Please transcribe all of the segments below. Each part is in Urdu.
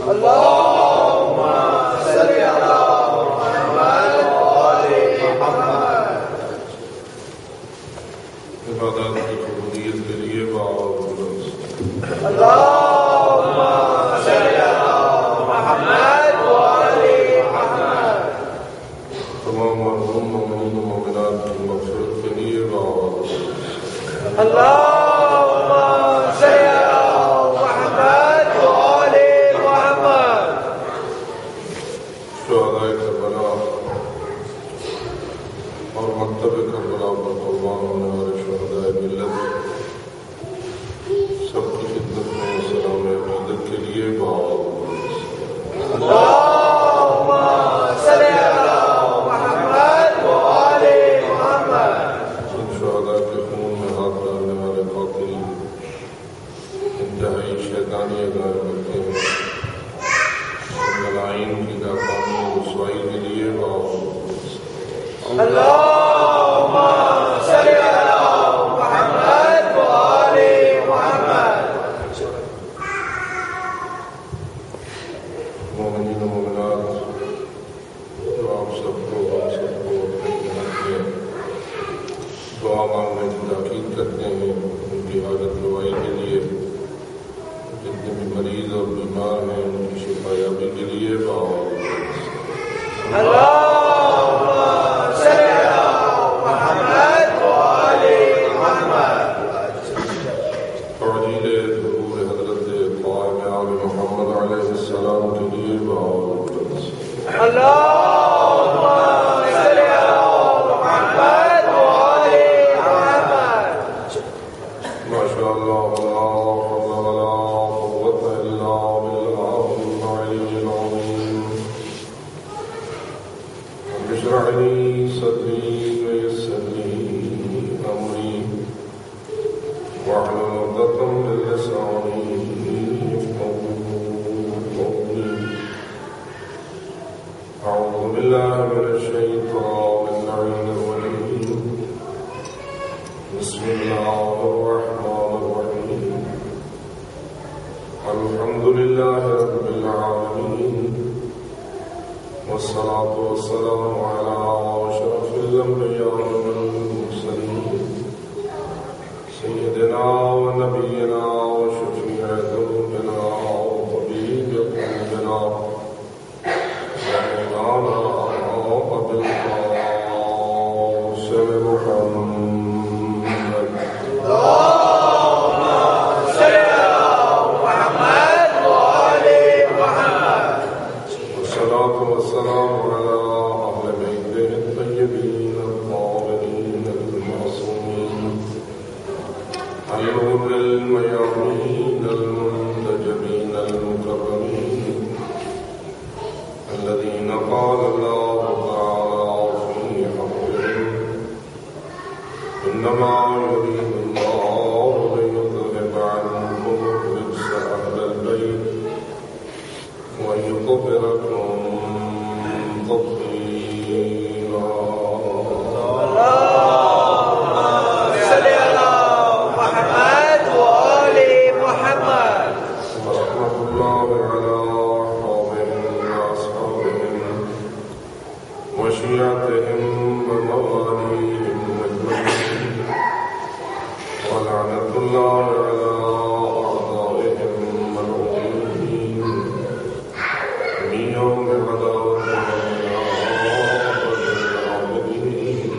اللهم صل على محمد وآل محمد. عبادات کی قبولیت کے لیے اللهم صل على محمد وآل محمد. تمام مرحوم مومنین و مومنات کی مغفرت کے لیے اللهم صل على محمد وآل محمد. شہدائے کربلا اور مکتب کربلا پر قربان ہونے والے شہدائے ملت سب کی خدمت میں سلام عقیدت کے لیے اللهم صل على محمد وآل محمد. ان شہداء کے خون میں ہاتھ ڈالنے والے قاتل انتہائی شیطانی اگار کرتے ہیں، ملائن کی ناکامی و رسوائی کے لیے اللهم صل على محمد وآل محمد. مومنین و مومنات، جو آپ سب کو ہم سب کو اپنے حق میں دعا مانگنے کی تاکید کرتے ہیں، ان کی حالت روائی کے لیے، جتنے بھی مریض اور بیمار ہیں ان کی شفا یابی کے لیے اللهم صل على محمد وآل محمد. تعجیل ظہور حضرت قائم آل محمد علیہ السلام کے لیے اللهم صل على محمد وآل محمد. ما شاء الله ولا حول ولا قوة إلا بالله العلي العظيم. رب اشرح لي صدري ويسر لي أمري واحلل عقدة من لساني يفقهوا قولي. أعوذ بالله من الشيطان اللعين الرجيم. بسم الله الرحمن الرحيم. الحمد لله رب العالمين، والصلاة والسلام على أشرف الأنبياء والمرسلين، سيدنا ونبينا وشفيع ذنوبنا وطبيب قلوبنا ومولانا أبي القاسم محمد. اللهم صل على محمد وآل محمد. والصلاة والسلام على أهل بيته الطيبين الطاهرين المعصومين الغر الميامين المنتجبين المكرمين، الذين قال الله تعالى في حقهم: إنما يريد الله ليذهب عنكم الرجس أهل البيت ويطهركم تطهيرا. اللهم صل على محمد وآل محمد. ورحمة الله على أحبابهم وأصحابهم وشيعتهم ومواليهم أجمعين، ولعنة الله على أعدائهم ملعونين من يوم عداوتهم إلى أبد الآبدين.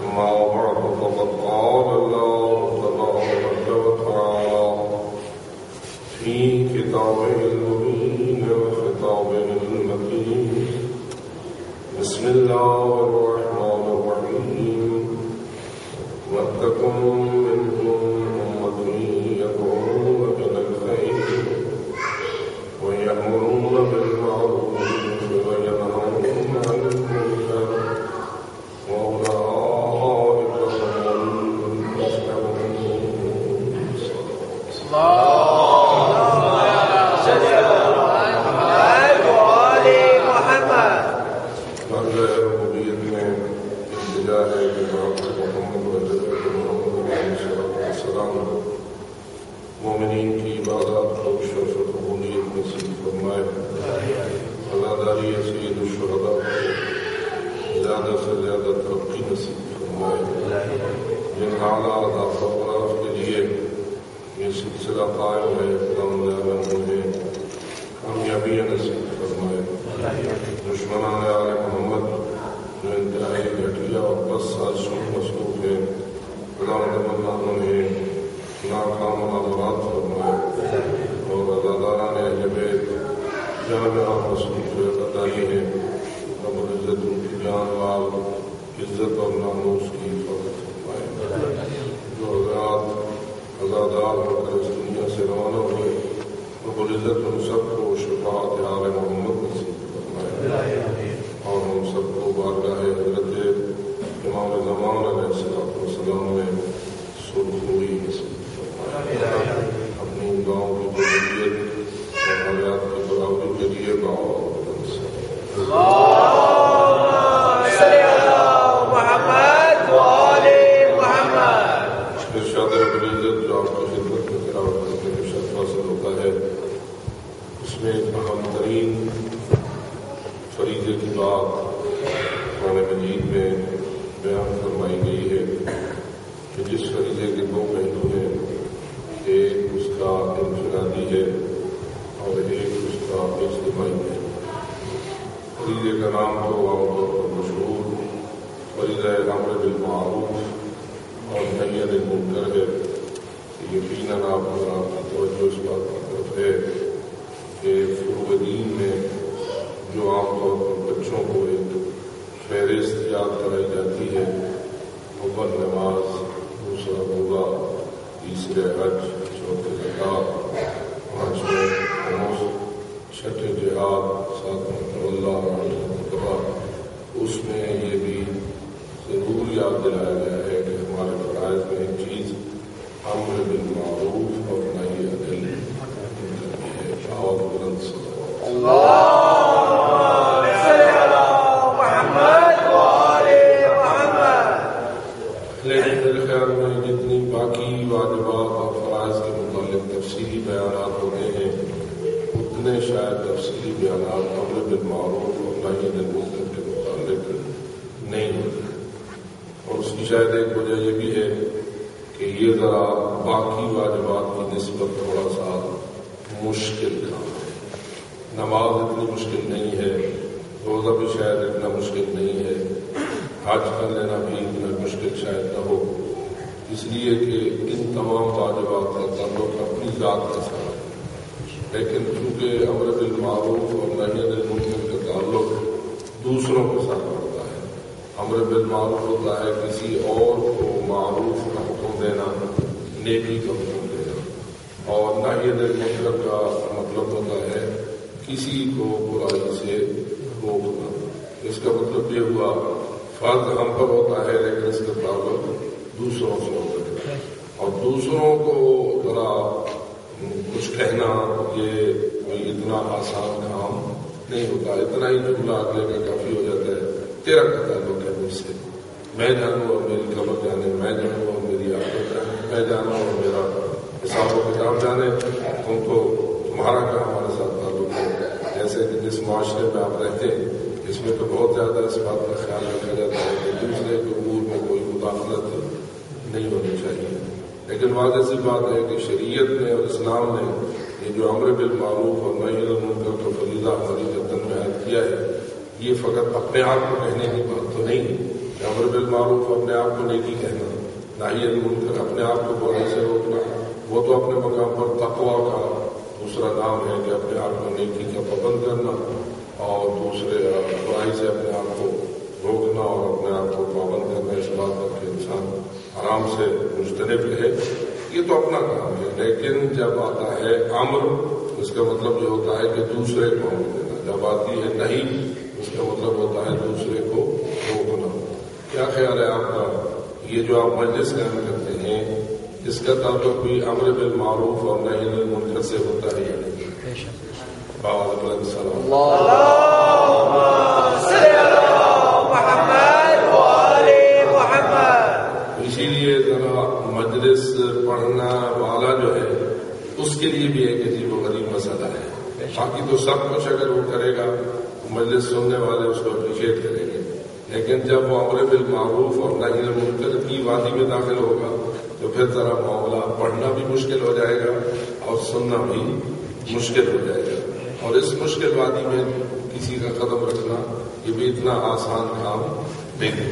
أما بعد، فقد قال الله تبارك وتعالى في كتابه المبين وخطابه المتين: بسم الله الرحمن الرحيم. وَلْتَكُن مِّنكُمْ أُمَّةٌ يَدْعُونَ إِلَى الْخَيْرِ وَيَأْمُرُونَ بِالْمَعْرُوفِ وَيَنْهَوْنَ عَنِ الْمُنكَرِ وَأُولَٰئِكَ هُمُ الْمُفْلِحُونَ. جامعہ مصروف عطائی ہے، رب العزت ان کی جان مال عزت اور ناموس کی حفاظت فرمائے۔ جو حضرات عزادار ہو کر اس دنیا سے روانہ ہوئے، رب العزت ان سب کو شفاعت آل محمد نصیب فرمائے، اور ہم سب کو بارگاہ حضرت امام زمان علیہ السلام میں سرخروئی نصیب فرمائے۔ اپنی گاؤں کی قبولیت اور حیات کی برابری کے لیے ارشاد رب العزت جو آپ کی خدمت میں تلاوت کرنے میں شرف حاصل ہوتا ہے، اس میں ایک اہم ترین فریضے کی بات قرآن مجید میں بیان فرمائی گئی ہے کہ جس فریضے کے دو پہلو ہیں، ایک اس کا انفرادی ہے اور ایک اس کا اجتماعی ہے۔ فریضے کا نام تو عام طور پر مشہور فریضہ امر بالمعروف اور نہی عن المنکر ہے۔ یقیناً آپ کی توجہ اس بات کی طرف ہے کہ فروغ دین میں جو عام طور پر بچوں کو ایک فہرست یاد کرائی جاتی ہے، اول نماز، دوسرا روزہ، تیسرے حج، چوتھے زکوٰۃ، پانچویں خمس، چھٹے جہاد، ساتویں تولہ، آٹھواں تقویٰ، اس میں یہ بھی ضرور یاد دلایا گیا ہے کہ ہمارے فرائض میں ایک چیز امر بالمعروف اور نہی عن المنکر بھی ہے۔ آواز بلند سے لیکن میرے خیال میں جتنی باقی واجبات اور فرائض کے متعلق تفصیلی بیانات ہوتے ہیں، اتنے شاید تفصیلی بیانات امر بالمعروف اور نہی عن المنکر کے متعلق نہیں ہوتے، اور اس کی شاید ایک وجہ یہ بھی ہے کہ یہ ذرا باقی واجبات کی نسبت تھوڑا سا مشکل کام ہے۔ نماز اتنی مشکل نہیں ہے، روزہ بھی شاید اتنا مشکل نہیں ہے، حج کر لینا بھی اتنا مشکل شاید نہ ہو، اس لیے کہ ان تمام واجبات کا تعلق اپنی ذات کے ساتھ ہے۔ لیکن چونکہ امر بالمعروف اور نہی عن المنکر کا تعلق دوسروں کے ساتھ ہوتا ہے، امر بالمعروف ہوتا ہے کسی اور کو معروف کا حکم دینا، نیکی کا حکم دینا، اور نہی عن المنکر کا مطلب ہوتا ہے کسی کو برائی سے روکنا۔ اس کا مطلب یہ ہوا فرض ہم پر ہوتا ہے، لیکن اس کا تعلق دوسروں سے ہوتا ہے، اور دوسروں کو ذرا کچھ کہنا یہ کوئی اتنا آسان کام نہیں ہوتا۔ اتنا ہی جملہ اگلے کا کافی ہو جاتا ہے، تیرا کیا تعلق ہے مجھ سے، میں جانوں اور میری خبر جانے، میں جانوں اور میری آخرت جانے، میں جانوں اور میرا حساب و کتاب جانے، تم کو تمہارا کیا ہمارے ساتھ تعلق ہے۔ جیسے کہ جس معاشرے میں آپ رہتے ہیں، اس میں تو بہت زیادہ اس بات کا خیال رکھا جاتا ہے کہ دوسرے کے امور میں کوئی مداخلت نہیں ہونی چاہیے، لیکن واضح سی بات ہے کہ شریعت نے اور اسلام نے یہ جو امر بالمعروف اور نہی عن المنکر کا فریضہ ہماری گردن میں عائد کیا ہے، یہ فقط اپنے آپ کو کہنے کی بات تو نہیں کہ امر بالمعروف اپنے آپ کو نیکی کہنا، نہی عن المنکر اپنے آپ کو برائی سے روکنا، وہ تو اپنے مقام پر تقویٰ کا دوسرا نام ہے کہ اپنے آپ کو نیکی کا پابند کرنا اور دوسرے برائی سے اپنے آپ کو روکنا اور اپنے آپ کو پابند کرنا، اس بات پر کہ انسان آرام سے مجتنب رہے، یہ تو اپنا کام ہے۔ لیکن جب آتا ہے امر، اس کا مطلب یہ ہوتا ہے کہ دوسرے کو امر دینا، جب آتی ہے نہیں، اس کا مطلب ہوتا ہے دوسرے کو روکنا۔ کیا خیال ہے آپ کا، یہ جو آپ مجلس قائم کرتے ہیں، اس کا تعلق بھی امر بالمعروف اور نہی عن المنکر سے ہوتا ہے یا نہیں؟ اسی لیے ذرا مجلس پڑھنا والا جو ہے اس کے لیے بھی ایک عجیب و غریب مسئلہ ہے۔ باقی تو سب کچھ اگر وہ کرے گا، مجلس سننے والے اس کو اپریشیٹ کریں گے، لیکن جب وہ امر بالمعروف اور نہی عن المنکر کی وادی میں داخل ہوگا تو پھر ذرا معاملہ پڑھنا بھی مشکل ہو جائے گا اور سننا بھی مشکل ہو جائے گا، اور اس مشکل وادی میں کسی کا قدم رکھنا یہ بھی اتنا آسان کام نہیں ہے۔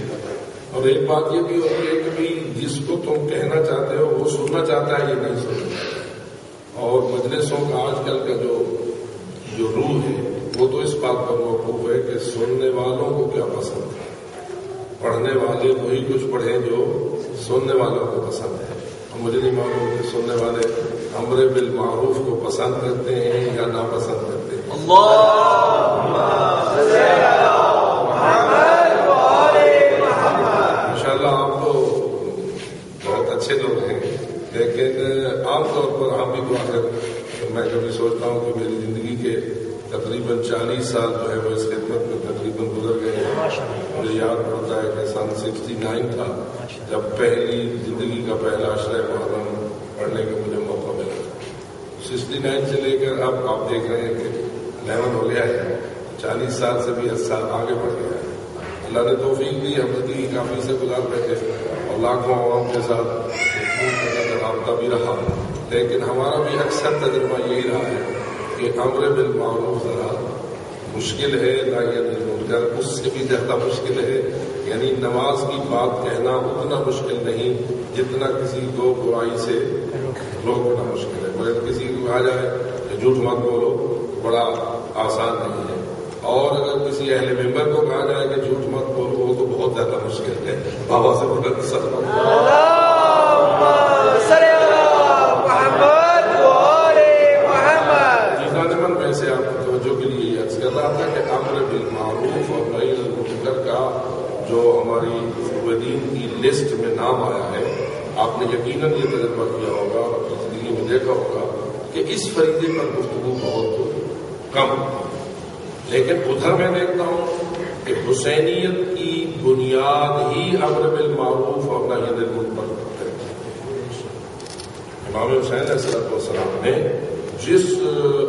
اور ایک بات یہ بھی ہوتی ہے کہ جس کو تم کہنا چاہتے ہو وہ سننا چاہتا ہے، یہ نہیں سننا چاہتا، اور مجلسوں کا آج کل کا جو روح ہے تو اس بات پر موقوف ہے کہ سننے والوں کو کیا پسند ہے. پڑھنے والے وہی کچھ پڑھیں جو سننے والوں کو پسند ہے. اور مجھے نہیں معلوم کہ سننے والے امر بالمعروف کو پسند کرتے ہیں یا ناپسند کرتے ہیں. انشاءاللہ آپ تو بہت اچھے لوگ ہیں، لیکن عام طور پر ہم بھی دعا کریں. میں کبھی سوچتا ہوں کہ میری زندگی کے تقریباً 40 سال جو ہے وہ اس خدمت میں تقریباً گزر گئے ہیں. مجھے یاد پڑتا ہے کہ سن 69 تھا جب پہلی زندگی کا پہلا عشرہ محرم پڑھنے کا مجھے موقع ملا. 69 سے لے کر اب آپ دیکھ رہے ہیں کہ 11 ہو گیا ہے. 40 سال سے بھی 10 سال آگے بڑھ گیا ہے. اللہ نے توفیق دی، ہم زندگی کافی سے گزار رہے تھے اور لاکھوں عوام کے ساتھ رابطہ بھی رہا. لیکن ہمارا بھی اکثر تجربہ یہی رہا ہے کہ امر بالمعروف ذرا مشکل ہے، نہی عن المنکر اس سے بھی زیادہ مشکل ہے. یعنی نماز کی بات کہنا اتنا مشکل نہیں جتنا کسی کو برائی سے روکنا مشکل ہے. مگر کسی کو کہا جائے کہ جھوٹ مت بولو بڑا آسان نہیں ہے، اور اگر کسی اہل ممبر کو کہا جائے کہ جھوٹ مت بولو وہ تو بہت زیادہ مشکل ہے. بابا سے بلند سلام. میں سے آپ کی توجہ کے لیے یہ عرض کر رہا تھا کہ امر بالمعروف اور نہی عن المنکر کا جو ہماری دین کی لسٹ میں نام آیا ہے، آپ نے یقیناً یہ تجربہ کیا ہوگا اور اپنی زندگی میں دیکھا ہوگا کہ اس فریضے پر گفتگو بہت کم. لیکن ادھر میں دیکھتا ہوں کہ حسینیت کی بنیاد ہی امر بالمعروف اور نہی عن المنکر ہے. امام حسین علیہ السلام نے جس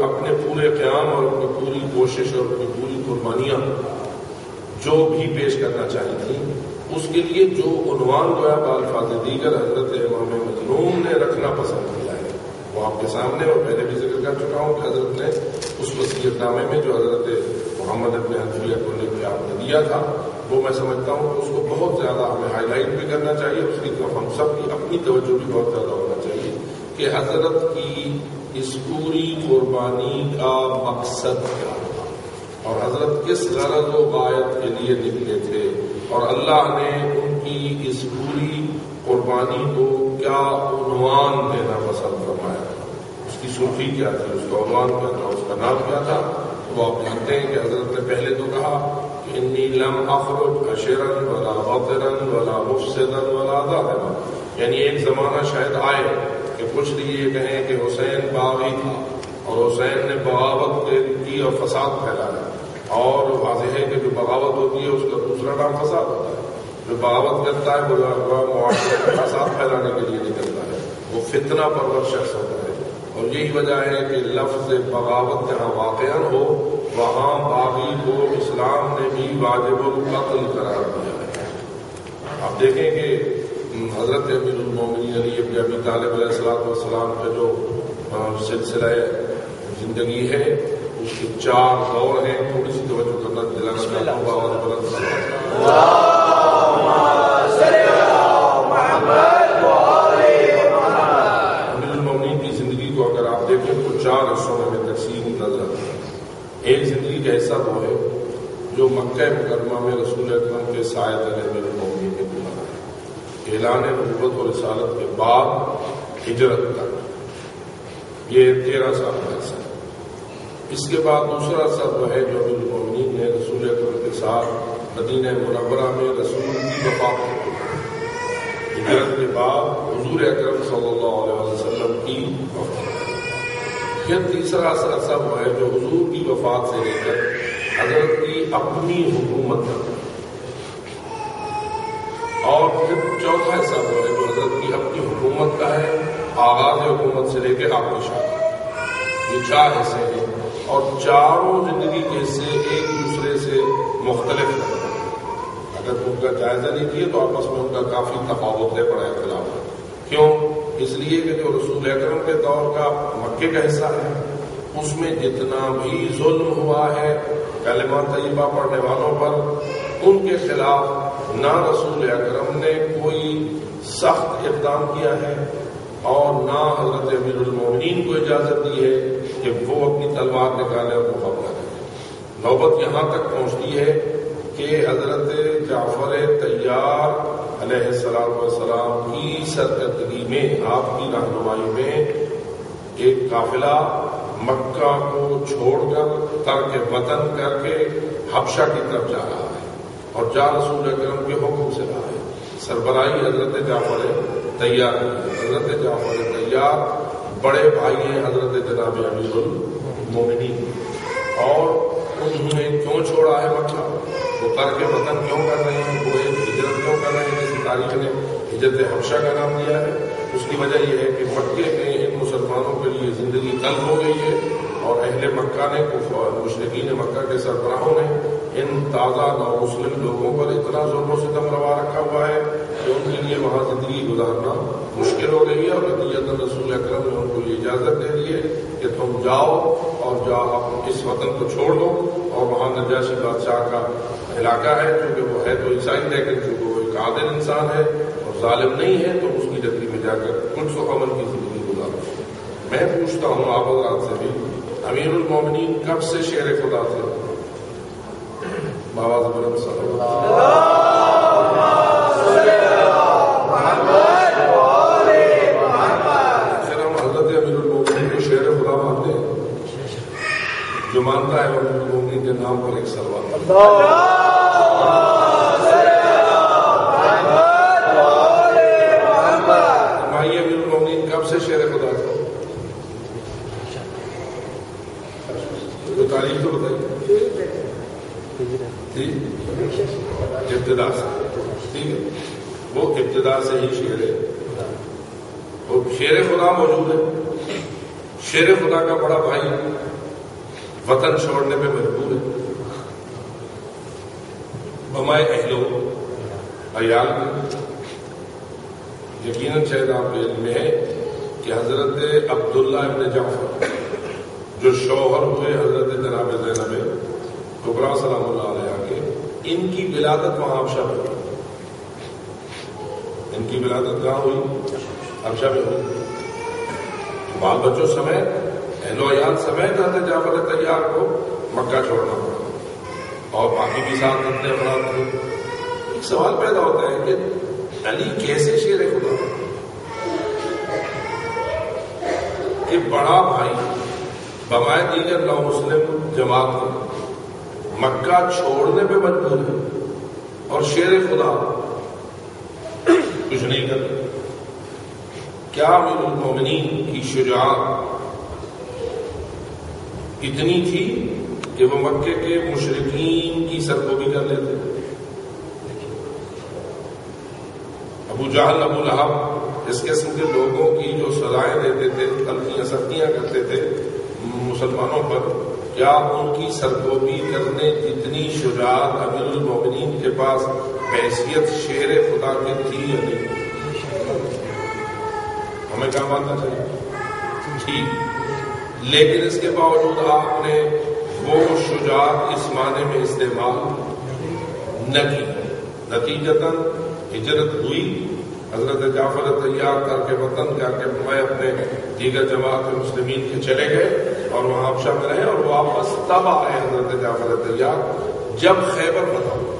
اپنے پورے قیام اور اپنی پوری کوشش اور اپنی پوری قربانیاں جو بھی پیش کرنا چاہی تھی، اس کے لیے جو عنوان گویا بالفاظ دیگر حضرت امام مظلوم نے رکھنا پسند کیا ہے وہ آپ کے سامنے، اور پہلے بھی ذکر کر چکا ہوں کہ حضرت نے اس وصیت نامے میں جو حضرت محمد ابن حنفیہ کو لے کے آپ نے دیا تھا، وہ میں سمجھتا ہوں کہ اس کو بہت زیادہ ہمیں ہائی لائٹ بھی کرنا چاہیے. اس کی طرف ہم سب کی اپنی توجہ بھی بہت زیادہ ہونا چاہیے کہ حضرت کی اس پوری قربانی کا مقصد کیا تھا اور حضرت کس غرض و غایت کے لیے نکلے تھے، اور اللہ نے ان کی اس پوری قربانی کو کیا عنوان دینا پسند فرمایا. اس کی سرخی کیا تھی، اس کا عنوان کیا تھا، اس کا نام کیا تھا. وہ آپ جانتے ہیں کہ حضرت نے پہلے تو کہا کہ انی لم اخرج عشرا ولا بطرا ولا مفسدا ولا ظالما. یعنی ایک زمانہ شاید آئے کہ کچھ یہ کہیں کہ حسین باغی تھا اور حسین نے بغاوت کی اور فساد پھیلایا، اور واضح ہے کہ جو بغاوت ہوتی ہے اس کا دوسرا نام فساد ہوتا ہے. جو بغاوت کرتا ہے وہ معاشرے میں فساد پھیلانے کے لیے نکلتا ہے، وہ فتنہ پرور شخص ہوتا ہے. اور یہی وجہ ہے کہ لفظ بغاوت جہاں واقع ہو وہاں باغی کو اسلام نے بھی واجب القتل قرار دیا ہے. آپ دیکھیں کہ حضرت امیر المومنین علی ابن ابی طالب علیہ السلام کا جو سلسلہ زندگی ہے اس کے 4 دور ہیں. تھوڑی سی توجہ کرنا دلانا چاہتا ہوں. اور بلند امیر المومنین کی زندگی کو اگر آپ دیکھیں تو 4 حصوں میں تقسیم نظر آتی ہے. ایک زندگی کا حصہ وہ ہے جو مکہ مکرمہ میں رسول اکرم کے سائے تلے امیر المومنین نے گزارا ہے. اعلان نبوت اور رسالت کے بعد ہجرت تک یہ 13 سال کا عرصہ ہے. اس کے بعد دوسرا عرصہ وہ ہے جو امیر المومنین نے رسول اکرم کے ساتھ مدینہ منورہ میں رسول کی وفات کی. ہجرت کے بعد حضور اکرم صلی اللہ علیہ وسلم کی وفات. پھر تیسرا عرصہ وہ ہے جو حضور کی وفات سے لے کر حضرت کی اپنی حکومت تک، اور پھر چوتھا حصہ وہ ہے جو حضرت کی اپنی حکومت کا ہے، آغاز حکومت سے لے کے آپ کی شادی. یہ 4 حصے ہیں اور چاروں زندگی کے حصے ایک دوسرے سے مختلف ہیں. اگر ان کا جائزہ لیجیے تو آپس میں ان کا کافی تفاوت ہے، بڑا اختلاف ہے. کیوں؟ اس لیے کہ جو رسول اکرم کے دور کا مکے کا حصہ ہے اس میں جتنا بھی ظلم ہوا ہے کلمہ طیبہ پڑھنے والوں پر، ان کے خلاف نہ رسول اکرم نے کوئی سخت اقدام کیا ہے اور نہ حضرت امیر المومنین کو اجازت دی ہے کہ وہ اپنی تلوار نکالے اور مقابلہ کرے. نوبت یہاں تک پہنچتی ہے کہ حضرت جعفر طیار علیہ السلام کی سرکردگی میں، آپ کی رہنمائی میں، ایک قافلہ مکہ کو چھوڑ کر ترک وطن کر کے حبشہ کی طرف جا رہا ہے، اور جا رسول اکرم کے حکم سے رہا ہے۔ سربراہی حضرت جعفر طیار، حضرت جعفر طیار بڑے بھائی ہیں حضرت جناب امیر المومنین، اور انہوں نے کیوں چھوڑا ہے مکہ، وہ ترک وطن کیوں کر رہے ہیں، وہ ایک ہجرت کیوں کر رہے ہیں جس تاریخ نے ہجرت حبشہ کا نام دیا ہے؟ اس کی وجہ یہ ہے کہ مکے میں ان مسلمانوں کے لیے زندگی تلخ ہو گئی ہے، اور اہل مکہ نے، مشرکین مکہ کے سربراہوں نے ان تازہ نومسلم لوگوں پر اتنا ظلم و ستم روا رکھا ہوا ہے کہ ان کے لیے وہاں زندگی گزارنا مشکل ہو گئی ہے، اور نتیجتاً رسول اکرم نے ان کو یہ اجازت دے دی ہے کہ تم جاؤ اور اس وطن کو چھوڑ دو، اور وہاں نجاشی بادشاہ کا علاقہ ہے، کیونکہ وہ ہے تو عیسائی، لیکن چونکہ وہ ایک عادل انسان ہے اور ظالم نہیں ہے، تو اس کی ڈگری میں جا کر پرسکھ و امن کی زندگی گزارو۔ میں پوچھتا ہوں آپ حضرات سے بھی، امیر المومنین کب سے شیر خدا تھے؟ بابا زبرم صلی اللہ پھر ہم حضرت امیر المومنین کو شیر خدا مانتے ہیں؟ جو مانتا ہے امیر المومنین کے نام پر ایک سلوات امیر المومنین کب سے شیر خدا تھا؟ تو تاریخ تو بتائیے، ابتدا سے، ٹھیک ہے، وہ ابتدا سے ہی شیر ہے، وہ شیر خدا موجود ہے۔ شیر خدا کا بڑا بھائی وطن چھوڑنے پہ مجبور ہے، بمائے اہلو عیال میں۔ یقیناً شاید آپ کے علم میں ہے کہ حضرت عبداللہ ابن جعفر جو شوہر ہوئے حضرت جناب زینب کبریٰ سلام اللہ علیہ کے، ان کی ولادت وہاں حبشہ میں ہوئی۔ ان کی ولادت کہاں ہوئی؟ حبشہ میں ہوئی۔ بال بچوں سمیت، اہل و عیال سمیت حضرت جعفر طیار کو مکہ چھوڑنا پڑا، اور باقی بھی ساتھ اپنے افراد تھے۔ ایک سوال پیدا ہوتا ہے کہ علی کیسے شیر خدا کہ بڑا بھائی بمائے دیگر نو مسلم جماعت کو مکہ چھوڑنے پہ مجبور ہے، اور شیر خدا کچھ نہیں کرتے؟ کیا امیر المومنین کی شجاعت اتنی تھی کہ وہ مکے کے مشرکین کی سرکوبی کر لیتے؟ ابو جہل، ابو لہب، اس قسم کے لوگوں کی جو سزائیں دیتے تھے، تلخیاں سختیاں کرتے تھے مسلمانوں پر، کیا ان کی سرکوبی کرنے جتنی شجاعت امیر المومنین کے پاس حیثیت شیر خدا کی تھی یا نہیں؟ ہمیں کیا ماننا چاہیے؟ ٹھیک، لیکن اس کے باوجود آپ نے وہ شجاعت اس معنی میں استعمال نہ کی، نتیجتاً ہجرت ہوئی، حضرت جعفر طیار کر کے وطن جا کے میں اپنے دیگر جماعت مسلمین کے چلے گئے اور وہاں حبشہ میں رہے، اور واپس تب آئے حضرت جعفر طیار جب خیبر فتح ہوا۔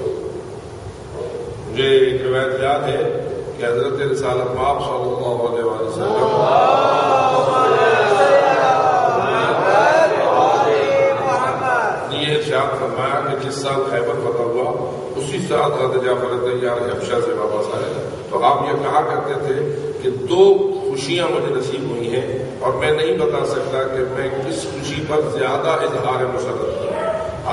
مجھے ایک روایت یاد ہے کہ حضرت رسالت مآب صلی اللہ علیہ وسلم یہ ارشاد فرمایا کہ جس سال خیبر فتح ہوا اسی سال حضرت جعفر طیار حبشہ سے واپس آئے، تو آپ یہ کہا کرتے تھے کہ دو خوشیاں مجھے نصیب ہوئی ہیں، اور میں نہیں بتا سکتا کہ میں کس خوشی پر زیادہ اظہار مسرت کروں،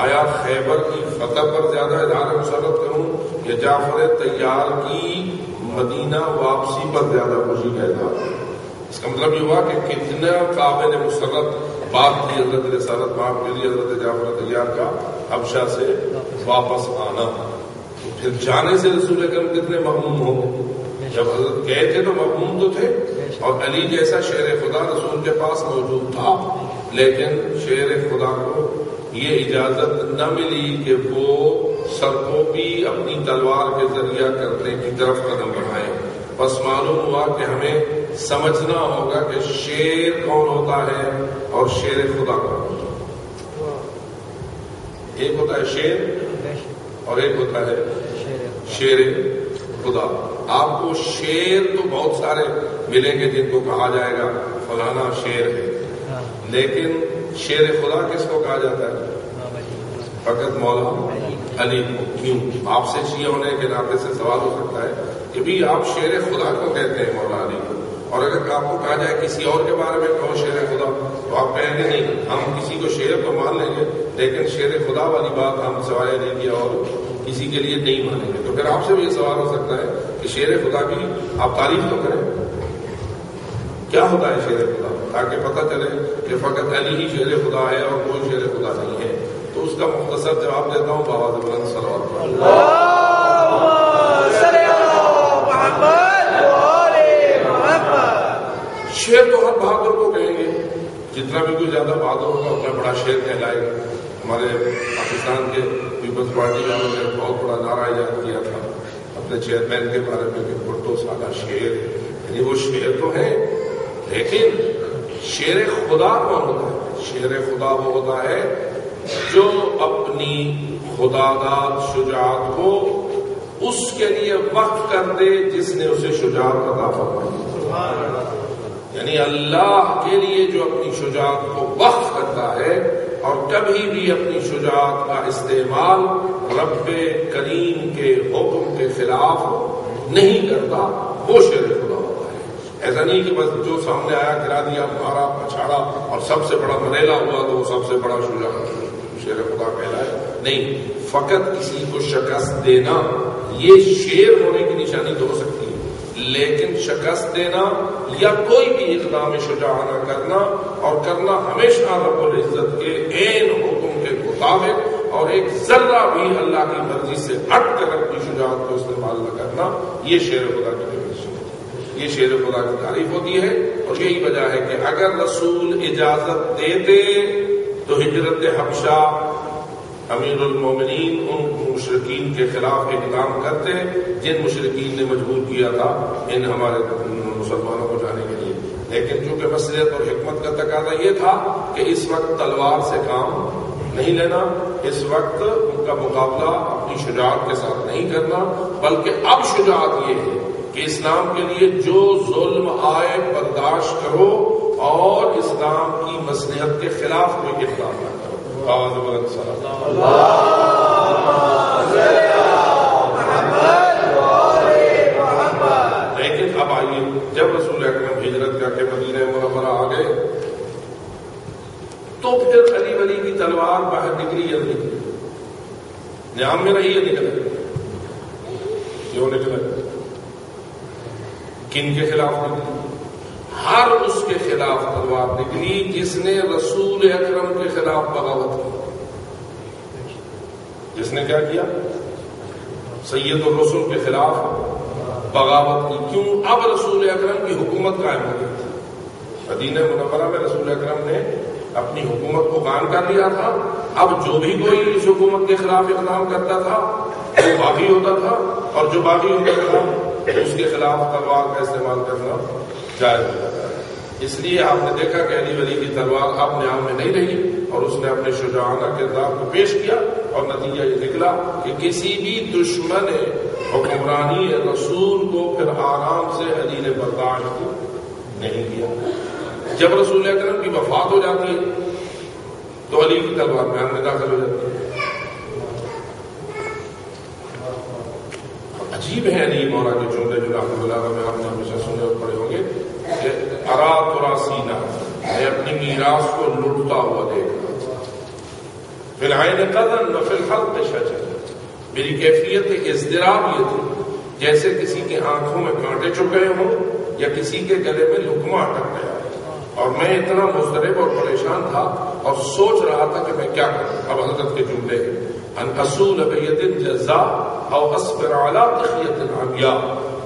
آیا خیبر کی فتح پر زیادہ اظہار مسرت کروں یا جعفر طیار کی مدینہ واپسی پر زیادہ خوشی کا اظہار؟ اس کا مطلب یہ ہوا کہ کتنا قابل مسرت بات تھی حضرت رسالت مآب کے لیے حضرت جعفر طیار کا حبشہ سے واپس آنا۔ پھر جانے سے رسول اکرم کتنے مغموم ہوں گے؟ جب حضرت گئے تھے تو مغموم تو تھے، اور علی جیسا شیر خدا رسول کے پاس موجود تھا، لیکن شیر خدا کو یہ اجازت نہ ملی کہ وہ سرکوبی اپنی تلوار کے ذریعہ کرنے کی طرف قدم بڑھائیں۔ بس معلوم ہوا کہ ہمیں سمجھنا ہوگا کہ شیر کون ہوتا ہے اور شیر خدا کون ہوتا ہے۔ ایک ہوتا ہے شیر اور ایک ہوتا ہے شیر خدا. آپ کو شیر تو بہت سارے ملیں گے جن کو کہا جائے گا فلانا شیر ہے, لیکن شیر خدا کس کو کہا جاتا ہے؟ فقط مولا علی کو. کیوں؟ آپ سے شیعہ ہونے کے ناطے سے سوال ہو سکتا ہے کہ بھی آپ شیر خدا کو کہتے ہیں مولا علی کو, اور اگر آپ کو کہا جائے کسی اور کے بارے میں کہو شیر خدا تو آپ کہیں گے نہیں, ہم کسی کو شیر تو مان لیں گے لیکن شیر خدا والی بات ہم سوائے نہیں کیا اور کسی کے لیے نہیں مانیں گے. تو پھر آپ سے بھی یہ سوال ہو سکتا ہے کہ شیر خدا کی آپ تعریف تو کریں, کیا ہوتا ہے شیر خدا, تاکہ پتہ چلے کہ فقط علی ہی شیر خدا ہے اور کوئی شیر خدا نہیں ہے. تو اس کا مختصر جواب دیتا ہوں بآواز بلند صلوات شیر تو ہر بہادر کو کہیں گے, جتنا بھی کوئی زیادہ بہادر ہوگا اتنا بڑا شیر کہلائے گا. ہمارے پاکستان کے پیپلز پارٹی والوں نے بہت بڑا نعرہ ایجاد کیا تھا اپنے چیئرمین کے بارے میں کہ بھٹو سادہ شیر, یعنی وہ شیر تو ہے لیکن شیر خدا کون ہوتا ہے؟ شیر خدا وہ ہوتا ہے جو اپنی خداداد شجاعت کو اس کے لیے وقف کر دے جس نے اسے شجاعت عطا فرمائی. یعنی اللہ کے لیے جو اپنی شجاعت کو وقف کرتا ہے اور کبھی بھی اپنی شجاعت کا استعمال رب کریم کے حکم کے خلاف نہیں کرتا, وہ شیر خدا ہوتا ہے. ایسا نہیں کہ بس جو سامنے آیا گرا دیا, مارا پچھاڑا اور سب سے بڑا مریلا ہوا تو وہ سب سے بڑا شجاع شیر خدا کہلائے. نہیں, فقط کسی کو شکست دینا یہ شیر ہونے کی نشانی تو ہو سکتی ہے, لیکن شکست دینا یا کوئی بھی اقدام شجاعانہ کرنا اور کرنا ہمیشہ رب العزت کے عین حکم کے مطابق اور ایک ذرہ بھی اللہ کی مرضی سے ہٹ کر اپنی شجاعت کو استعمال نہ کرنا, یہ شیر خدا کی ڈیفینیشن ہے, یہ شیر خدا کی تعریف ہوتی ہے. اور یہی وجہ ہے کہ اگر رسول اجازت دیتے تو ہجرت حبشہ امیر المومنین ان مشرکین کے خلاف اقدام کرتے جن مشرکین نے مجبور کیا تھا ان ہمارے مسلمانوں کو جانے کے لیے. لیکن چونکہ مصلحت اور حکمت کا تقاضا یہ تھا کہ اس وقت تلوار سے کام نہیں لینا, اس وقت ان کا مقابلہ اپنی شجاعت کے ساتھ نہیں کرنا, بلکہ اب شجاعت یہ ہے کہ اسلام کے لیے جو ظلم آئے برداشت کرو اور اسلام کی مصلحت کے خلاف کوئی اقدام نہ کرو. لیکن اب آئیے, جب رسول اکرم ہجرت کر کے مدینہ منورہ آ گئے تو پھر علی ولی کی تلوار باہر نکلی یا نکلی؟ نیام میں رہی ہے نکلے, کیوں نکلے, کن کے خلاف نکلی؟ ہر اس کے خلاف تلوار نکلی جس نے رسول اکرم کے خلاف بغاوت کی. جس نے کیا کیا؟ سید الرسل کے خلاف بغاوت کی. کیوں؟ اب رسول اکرم کی حکومت قائم ہو گئی تھی. مدینہ منورہ میں رسول اکرم نے اپنی حکومت کو قائم کر لیا تھا. اب جو بھی کوئی اس حکومت کے خلاف اقدام کرتا تھا وہ باغی ہوتا تھا, اور جو باغی ہوتا تھا اس کے خلاف تلوار کا استعمال کرنا جائز ہو جاتا ہے. اس لیے آپ نے دیکھا کہ علی ولی کی تلوار اب نیام میں نہیں رہی اور اس نے اپنے شجاعانہ کردار کو پیش کیا, اور نتیجہ یہ نکلا کہ کسی بھی دشمن حکمرانی رسول کو پھر آرام سے علی نے برداشت نہیں کیا. جب رسول اکرم کی وفات ہو جاتی ہے تو علی کی تلوار میدان میں داخل ہو جاتی ہے. عجیب ہے علی مولا کے جملے جو رحمۃ اللہ میں آپ نے ہمیشہ سنے اور پڑھے ہوں گے کہ ارا ترا سینا, میں اپنی میراث کو لٹتا ہوا دیکھ رہا تھا. فی العین قدن و فی الحلق شجر, میری کیفیت اضطراب یہ تھی جیسے کسی کے آنکھوں میں کانٹے چپ گئے ہوں یا کسی کے گلے میں لقمہ اٹک گیا, اور میں اتنا مضطرب اور پریشان تھا اور سوچ رہا تھا کہ میں کیا کروں. اب حضرت کے جملے ہیں ان اصول بیت جزا او اصبر علی تخیت العمیاء,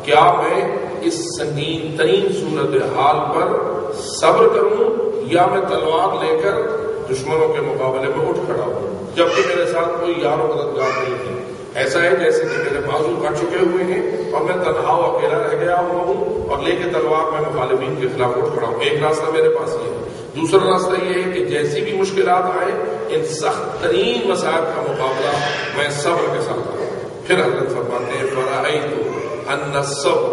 کیا میں اس سنگین ترین صورت حال پر صبر کروں یا میں تلوار لے کر دشمنوں کے مقابلے میں اٹھ کھڑا ہوں, جبکہ میرے ساتھ کوئی یار و مددگار نہیں ہے. ایسا ہے جیسے کہ میرے بازو کٹ چکے ہوئے ہیں اور میں تنہا اکیلا رہ گیا ہوا ہوں اور لے کے تلوار میں مخالفین کے خلاف اٹھ کھڑا ہوں. ایک راستہ میرے پاس یہ ہے دوسرا راستہ یہ ہے کہ جیسی بھی مشکلات آئیں ان سخت ترین مسائل کا مقابلہ میں صبر کے ساتھ کروں. پھر حضرت فرماتے ہیں فرأیت ان الصبر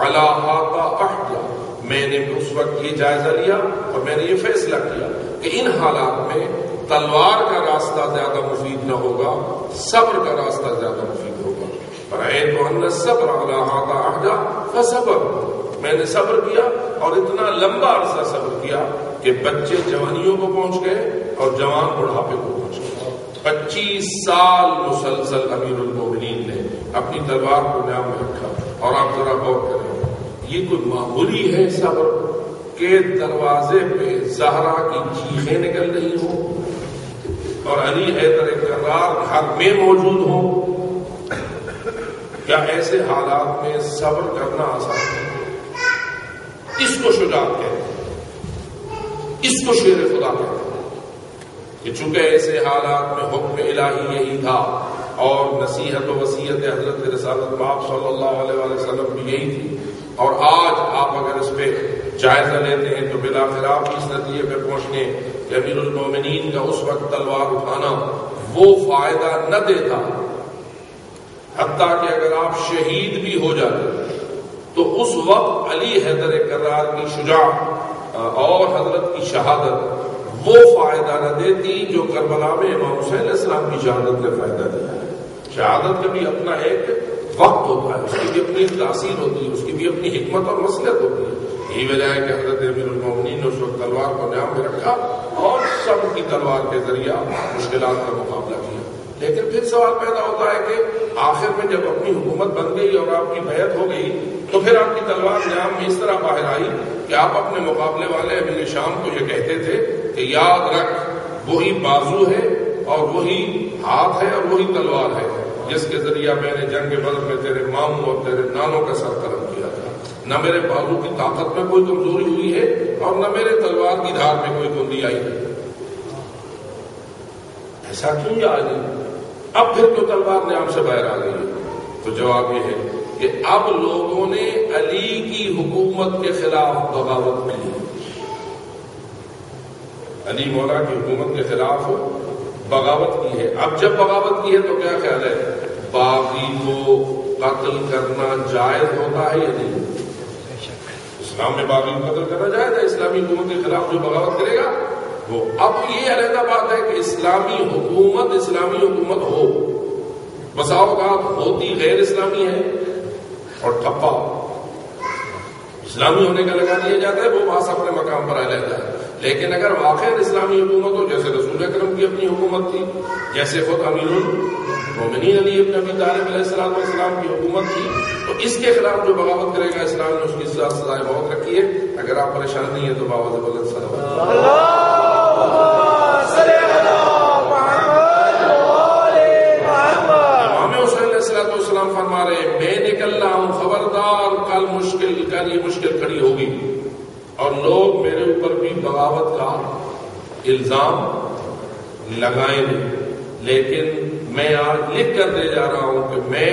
علی ھذا احجا، میں نے اس وقت یہ جائزہ لیا اور میں نے یہ فیصلہ کیا کہ ان حالات میں تلوار کا راستہ زیادہ مفید نہ ہوگا، صبر کا راستہ زیادہ مفید ہوگا. فرأیت ان الصبر علی ھذا احجا فصبر، میں نے صبر کیا اور اتنا لمبا عرصہ صبر کیا کہ بچے جوانیوں کو پہنچ گئے اور جوان بڑھاپے کو پہنچ گئے. 25 سال مسلسل امیر المومنین نے اپنی تلوار کو نیام میں رکھا. اور آپ ذرا غور کریں، یہ کوئی معمولی ہے صبر کہ دروازے پہ زہرا کی چیخیں نکل رہی ہوں اور علی حیدر کرار گھر میں موجود ہوں؟ کیا ایسے حالات میں صبر کرنا آسان ہے؟ اس کو شجاعت کہتے ہیں، اس کو شیر خدا کہتے ہیں کہ چونکہ ایسے حالات میں حکم الہی یہی تھا اور نصیحت و وصیت حضرت رسالت پاک صلی اللہ علیہ وآلہ وسلم بھی یہی تھی. اور آج آپ اگر اس پہ جائزہ لیتے ہیں تو بالآخر آپ اس نتیجے پہ پہنچنے کہ امیر المومنین کا اس وقت تلوار اٹھانا وہ فائدہ نہ دیتا، حتیٰ کہ اگر آپ شہید بھی ہو جاتے تو اس وقت علی حیدر کرار کی شجاعت اور حضرت کی شہادت وہ فائدہ نہ دیتی جو کربلا میں امام حسین علیہ السلام کی شہادت نے فائدہ دیا ہے. شہادت کا بھی اپنا ایک وقت ہوتا ہے، اس کی بھی اپنی تاثیر ہوتی ہے، اس کی بھی اپنی حکمت اور مصلحت ہوتی ہے. یہی وجہ ہے کہ حضرت امیر المومنین نے اس وقت تلوار کو نیام میں رکھا اور سب کی تلوار کے ذریعہ مشکلات کا مقابلہ کیا. لیکن پھر سوال پیدا ہوتا ہے کہ آخر میں جب اپنی حکومت بن گئی اور آپ کی بیعت ہو گئی تو پھر آپ کی تلوار نیام میں اس طرح باہر آئی کہ آپ اپنے مقابلے والے امیر شام کو یہ کہتے تھے کہ یاد رکھ وہی بازو ہے اور وہی ہاتھ ہے اور وہی تلوار ہے جس کے ذریعہ میں نے جنگ بدر میں تیرے ماموں اور تیرے نانوں کا سر قلم کیا تھا. نہ میرے بازو کی طاقت میں کوئی کمزوری ہوئی ہے اور نہ میرے تلوار کی دھار میں کوئی کندی آئی ہے. ایسا کیوں یا آئی؟ اب پھر تو تلوار نیام سے باہر آ گئی ہے. تو جواب یہ ہے کہ اب لوگوں نے علی کی حکومت کے خلاف بغاوت کی ہے. علی مولا کی حکومت کے خلاف بغاوت کی ہے. اب جب بغاوت کی ہے تو کیا خیال ہے، باغی کو قتل کرنا جائز ہوتا ہے یا نہیں؟ اسلام میں باغی کو قتل کرنا جائز ہے. اسلامی حکومت کے خلاف جو بغاوت کرے گا وہ، اب یہ علیحدہ بات ہے کہ اسلامی حکومت ہو، بسا اوقات ہوتی غیر اسلامی ہے اور ٹھپا اسلامی ہونے کا لگا دیا جاتا ہے، وہ باس اپنے مقام پر علیحدہ ہے. لیکن اگر واقع اسلامی حکومت ہو، جیسے رسول اکرم کی اپنی حکومت تھی، جیسے خود امیر المومنین علی ابن ابی طالب علیہ السلام کی حکومت تھی، تو اس کے خلاف جو بغاوت کرے گا اسلام نے اس کی سزائے موت رکھی ہے. اگر آپ پریشان نہیں ہیں تو باوجود بلند صلوات السلام فرما رہے میں نکل رہا ہوں، خبردار کل یہ مشکل کھڑی ہوگی اور لوگ میرے اوپر بھی بغاوت کا الزام لگائیں گے. لیکن میں آج لکھ کر دے جا رہا ہوں کہ میں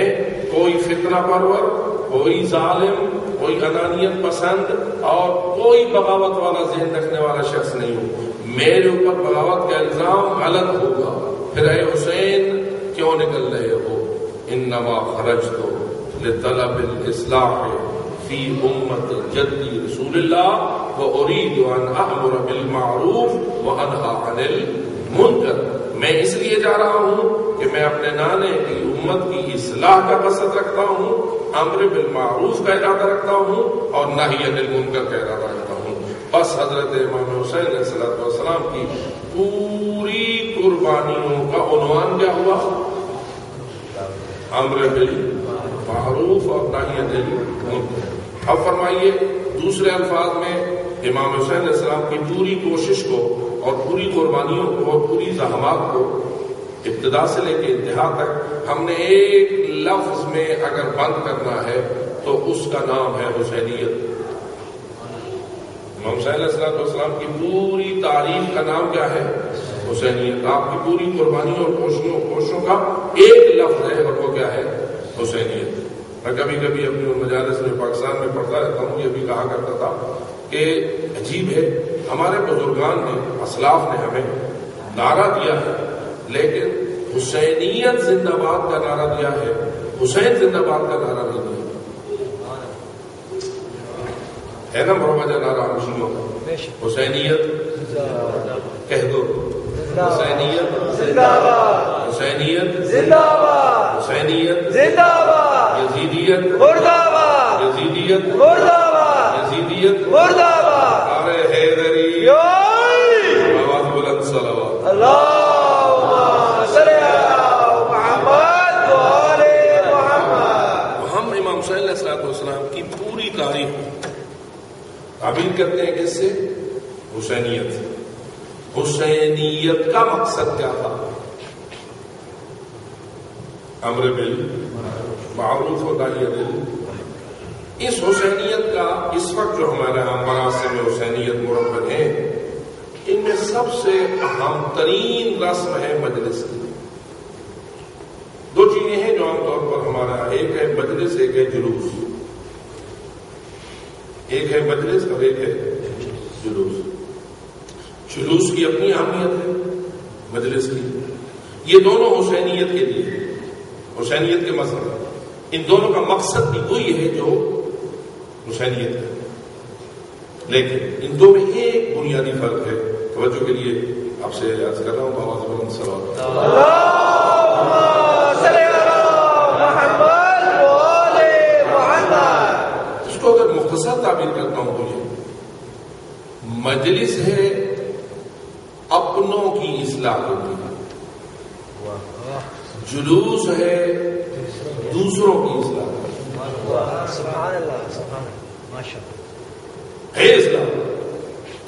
کوئی فتنہ پرور، کوئی ظالم، کوئی انانیت پسند اور کوئی بغاوت والا ذہن رکھنے والا شخص نہیں ہوں. میرے اوپر بغاوت کا الزام غلط ہوگا. پھر اے حسین کیوں نکل رہے ہو؟ انما خرجت لطلب الاصلاح فی امت جدی رسول اللہ وارید ان امر بالمعروف وانہی عن المنکر. میں اس لیے جا رہا ہوں کہ میں اپنے نانے کی امت کی اصلاح کا قصد رکھتا ہوں، امر بالمعروف کا ارادہ رکھتا ہوں اور نہی عن المنکر کا ارادہ رکھتا ہوں. بس حضرت امام حسین علیہ السلام کی پوری قربانیوں کا عنوان کیا ہوا؟ امر بالمعروف اور نہی عن المنکر. اب فرمائیے دوسرے الفاظ میں امام حسین علیہ السلام کی پوری کوشش کو اور پوری قربانیوں کو اور پوری زحمات کو ابتدا سے لے کے انتہا تک ہم نے ایک لفظ میں اگر بند کرنا ہے تو اس کا نام ہے حسینیت. امام حسین علیہ السلام کی پوری تاریخ کا نام کیا ہے؟ حسینیت. آپ کی پوری قربانیوں اور کوششوں کا ایک لفظ ہے اور وہ کیا ہے؟ حسینیت. میں کبھی کبھی اپنی مجالس میں پاکستان میں پڑھتا رہتا ہوں، یہ بھی کہا کرتا تھا کہ عجیب ہے ہمارے بزرگان نے، اسلاف نے ہمیں نعرہ دیا ہے، لیکن حسینیت زندہ باد کا نعرہ دیا ہے، حسین زندہ باد کا نعرہ نہیں دیا ہے نا مروجہ نعرہ شیعوں کا، حسینیت کہہ دو، حسینیت زندہ باد، حسینیت زندہ باد، حسینیت زندہ باد، یزیدیت مردہ باد، یزیدیت مردہ باد، یزیدیت مردہ باد، نعرہ حیدری، آواز بلند صلوات۔ اللہم صلی علی محمد و آل محمد۔ ہم امام حسین علیہ السلام کی پوری تاریخ تعبیر کرتے ہیں کس سے؟ حسینیت سے۔ حسینیت کا مقصد کیا تھا؟ امر بالمعروف و نہی عن المنکر۔ اس حسینیت کا اس وقت جو ہمارے یہاں مراسم حسینیت مرتب ہیں، ان میں سب سے اہم ترین رسم ہے مجلس کی۔ دو چیزیں ہیں جو عام طور پر ہمارا، ایک ہے مجلس، ایک ہے جلوس۔ ایک ہے مجلس اور ایک ہے جلوس۔ جلوس کی اپنی اہمیت ہے، مجلس کی، یہ دونوں حسینیت کے لیے، حسینیت کے مسئلہ، ان دونوں کا مقصد بھی وہی ہے جو حسینیت ہے، لیکن ان دو میں ایک بنیادی فرق ہے۔ توجہ کے لیے آپ سے عرض کر رہا ہوں، آواز بلند صلوات۔ اللہم صلی علی محمد و آل محمد۔ اس کو اگر مختصر تعبیر کرتا ہوں تو یہ مجلس ہے اپنوں کی اصلاح کے لیے، جلوس ہے دوسروں کی اصلاح کے لیے۔ سبحان اللہ، سبحان اللہ، ماشاء اللہ۔ ہے اصلاح،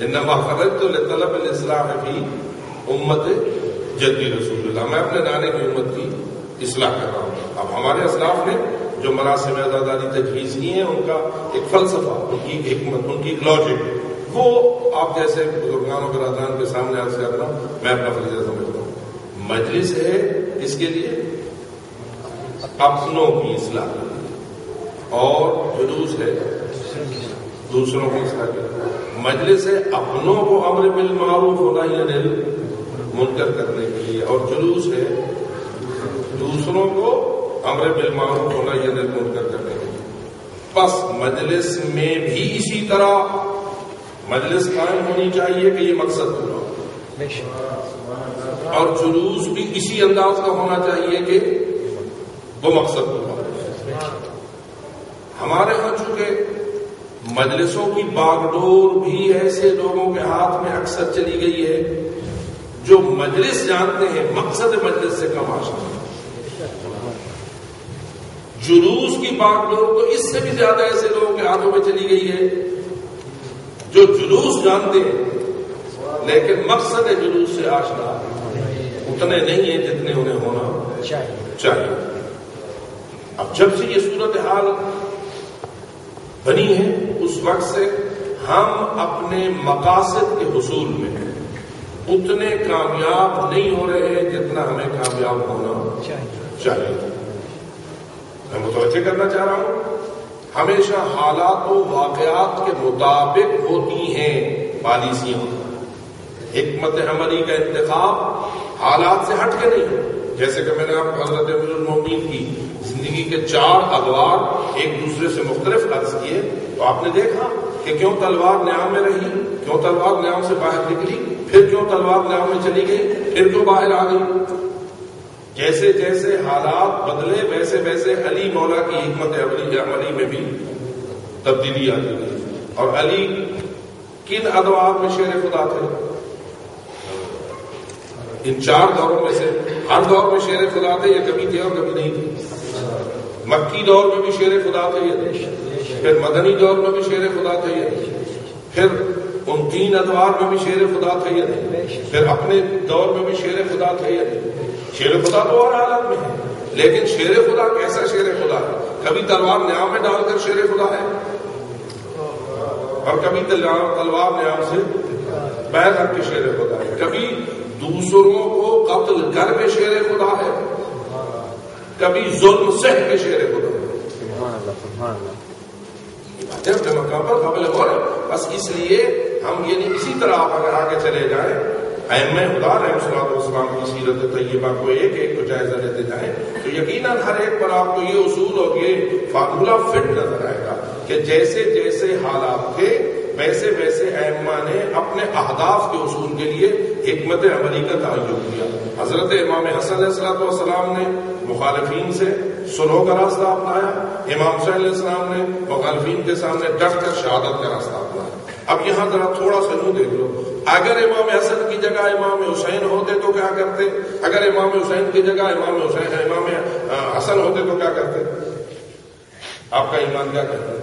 انما خرجت لطلب الاصلاح فی امت جدی رسول اللہ، میں اپنے نانے کی امت کی اصلاح کر رہا ہوں۔ اب ہمارے اسلاف نے جو مراسم عزاداری تجویز کی ہیں، ان کا ایک فلسفہ، ان کی ایک حکمت، ان کی ایک لاجک، وہ آپ جیسے بزرگان و برادران کے سامنے عرض کر رہا ہوں، میں اپنا فریضہ سمجھتا ہوں۔ مجلس ہے اس کے لیے اپنوں کی اصلاح کے لیے، اور جلوس ہے دوسروں کی اصلاح کے لیے۔ مجلس ہے اپنوں کو امر بالمعروف و نہی عن المنکر کرنے کے لیے، اور جلوس ہے دوسروں کو امر بالمعروف و نہی عن المنکر کرنے کے لیے۔ بس مجلس میں بھی اسی طرح مجلس قائم ہونی چاہیے کہ یہ مقصد پورا ہو، اور جلوس بھی اسی انداز کا ہونا چاہیے کہ وہ مقصد پورا ہو۔ ہمارے ہاں چونکہ مجلسوں کی باغ ڈور بھی ایسے لوگوں کے ہاتھ میں اکثر چلی گئی ہے جو مجلس جانتے ہیں، مقصد مجلس سے کم آشنا ہے۔ جلوس کی باغ ڈور تو اس سے بھی زیادہ ایسے لوگوں کے ہاتھوں میں چلی گئی ہے جو جلوس جانتے ہیں لیکن مقصد جلوس سے آشنا اتنے نہیں ہیں جتنے انہیں ہونا چاہیے۔ اب جب سے یہ صورتحال بنی ہے، اس وقت سے ہم اپنے مقاصد کے حصول میں اتنے کامیاب نہیں ہو رہے ہیں جتنا ہمیں کامیاب ہونا چاہیے۔ میں متوجہ کرنا چاہ رہا ہوں، ہمیشہ حالات و واقعات کے مطابق ہوتی ہیں پالیسیاں، حکمت عملی کا انتخاب حالات سے ہٹ کے نہیں۔ جیسے کہ میں نے آپ کو حضرت امیر المومنین کی زندگی کے 4 ادوار ایک دوسرے سے مختلف عرض کیے، تو آپ نے دیکھا کہ کیوں تلوار نیام میں رہی، کیوں تلوار نیام سے باہر نکلی، پھر کیوں تلوار نیام میں چلی گئی، پھر کیوں باہر آ گئی۔ جیسے جیسے حالات بدلے ویسے ویسے علی مولا کی حکمت عملی میں بھی تبدیلی آتی گئی۔ اور علی کن ادوار میں شیر خدا تھے؟ ان 4 دوروں میں سے ہر دور میں شیر خدا تھے، یا کبھی تھے اور کبھی نہیں تھے؟ مکی دور میں بھی شیر خدا تھے، پھر مدنی دور میں بھی شیر خدا تھے، پھر ان 3 ادوار میں بھی شیر خدا تھے، پھر اپنے دور میں بھی شیر خدا تھے۔ شیر خدا تو اور حالت میں ہے، لیکن شیر خدا کیسا شیر خدا ہے؟ کبھی تلوار نیام میں ڈال کر شیر خدا ہے، اور کبھی تلوار نیام سے بہر رکھ کے شیر خدا ہے، کبھی دوسروں کو قتل کر کے شیر خدا ہے، کبھی ظلم سہ کے شیر خدا ہے۔ سبحان اللہ، سبحان اللہ۔ اپنے مقام پر قابل غور ہے۔ بس اس لیے ہم یہ نہیں، اسی طرح آپ اگر آگے چلے جائیں ائمہ خدا علیہ السلام کی سیرت طیبہ کو ایک ایک کو جائزہ لیتے جائیں تو یقیناً ہر ایک پر آپ کو یہ اصول اور یہ فارمولہ فٹ نظر آئے گا کہ جیسے جیسے حالات تھے ویسے ویسے ائمہ نے اپنے اہداف کے اصول کے لیے حکمت عملی کا تعین کیا. حضرت امام حسن علیہ السلام نے مخالفین سے صلح کا راستہ اپنایا، امام حسین علیہ السلام نے مخالفین کے سامنے ڈٹ کر شہادت کا راستہ اپنایا. اب یہاں ذرا تھوڑا سا یوں دیکھ لو، اگر امام حسن کی جگہ امام حسین ہوتے تو کیا کرتے؟ اگر امام حسین کی جگہ امام حسن ہوتے تو کیا کرتے؟ آپ کا ایمان کیا کہتا ہے؟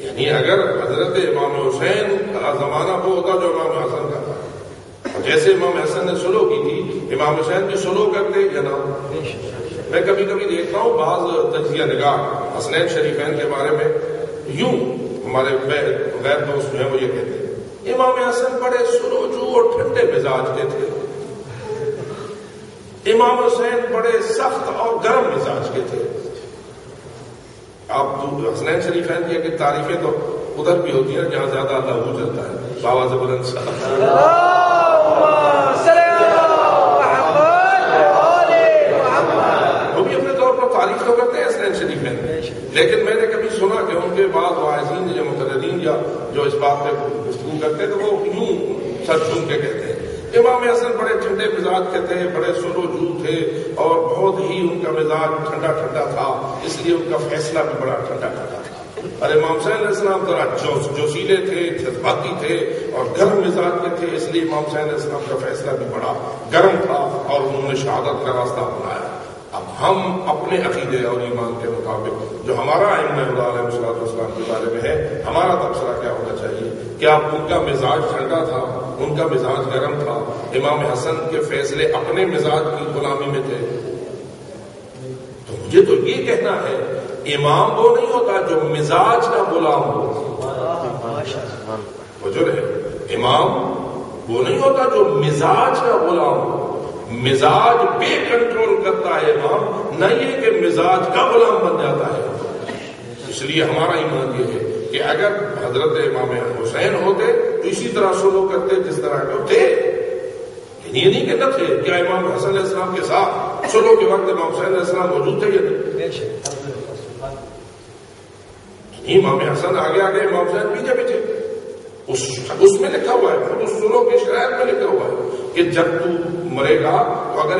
یعنی اگر حضرت امام حسین کا زمانہ وہ ہوتا جو امام حسن کا تھا، جیسے امام حسن نے صلح کی تھی امام حسین بھی صلح کرتے یا نہ؟ میں کبھی کبھی دیکھتا ہوں بعض تجزیہ نگار حسنین شریفین کے بارے میں یوں ہمارے غیر دوست جو ہیں وہ یہ کہتے ہیں امام حسن بڑے سلوجو اور ٹھنڈے مزاج کے تھے، امام حسین بڑے سخت اور گرم مزاج کے تھے. آپ حسنین شریفین کی تعریفیں تو ادھر بھی ہوتی ہیں جہاں زیادہ اللہ چلتا ہے. بابا زبلند صاحب وہ بھی اپنے طور پر تعریف تو کرتے ہیں حسنین شریفین، لیکن میں نے کبھی سنا کہ ان کے بعض واعظین یا مقررین یا جو اس بات پہ گفتگو کرتے ہیں تو وہ یوں سر جھوم کے کہتے ہیں امام حسن بڑے ٹھنڈے مزاج کے تھے، بڑے سلوجو تھے اور بہت ہی ان کا مزاج ٹھنڈا ٹھنڈا تھا، اس لیے ان کا فیصلہ بھی بڑا ٹھنڈا ٹھنڈا تھا. اور امام حسین علیہ السلام ذرا جوشیلے تھے، جذباتی تھے اور گرم مزاج کے تھے، اس لیے امام حسین علیہ السلام کا فیصلہ بھی بڑا گرم تھا اور انہوں نے شہادت کا راستہ اپنایا. اب ہم اپنے عقیدے اور ایمان کے مطابق جو ہمارا ائمہ خدا علیہ السلام کے بارے میں ہے، ہمارا تبصرہ کیا ہونا چاہیے؟ کیا ان کا مزاج ٹھنڈا تھا، ان کا مزاج گرم تھا؟ امام حسن کے فیصلے اپنے مزاج کی غلامی میں تھے؟ تو مجھے تو یہ کہنا ہے امام وہ نہیں ہوتا جو مزاج کا غلام ہو. وہ جو ہے امام وہ نہیں ہوتا جو مزاج کا غلام ہو. مزاج بے کنٹرول کرتا ہے امام، نہ یہ کہ مزاج کا غلام بن جاتا ہے. اس لیے ہمارا ایمان یہ ہے کہ اگر حضرت امام حسین ہوتے تو اسی طرح سلوک کرتے جس طرح کے تھے. یہ نہیں کہ نہ تھے، کیا امام حسن علیہ السلام کے ساتھ سلوک کے وقت امام حسین علیہ السلام موجود تھے یا نہیں؟ امام حسن آگے آگے امام حسین پیچھے پیچھے. اس میں لکھا ہوا ہے، خود اس سلوک کی شرائط میں لکھا ہوا ہے کہ جب تو مرے گا تو اگر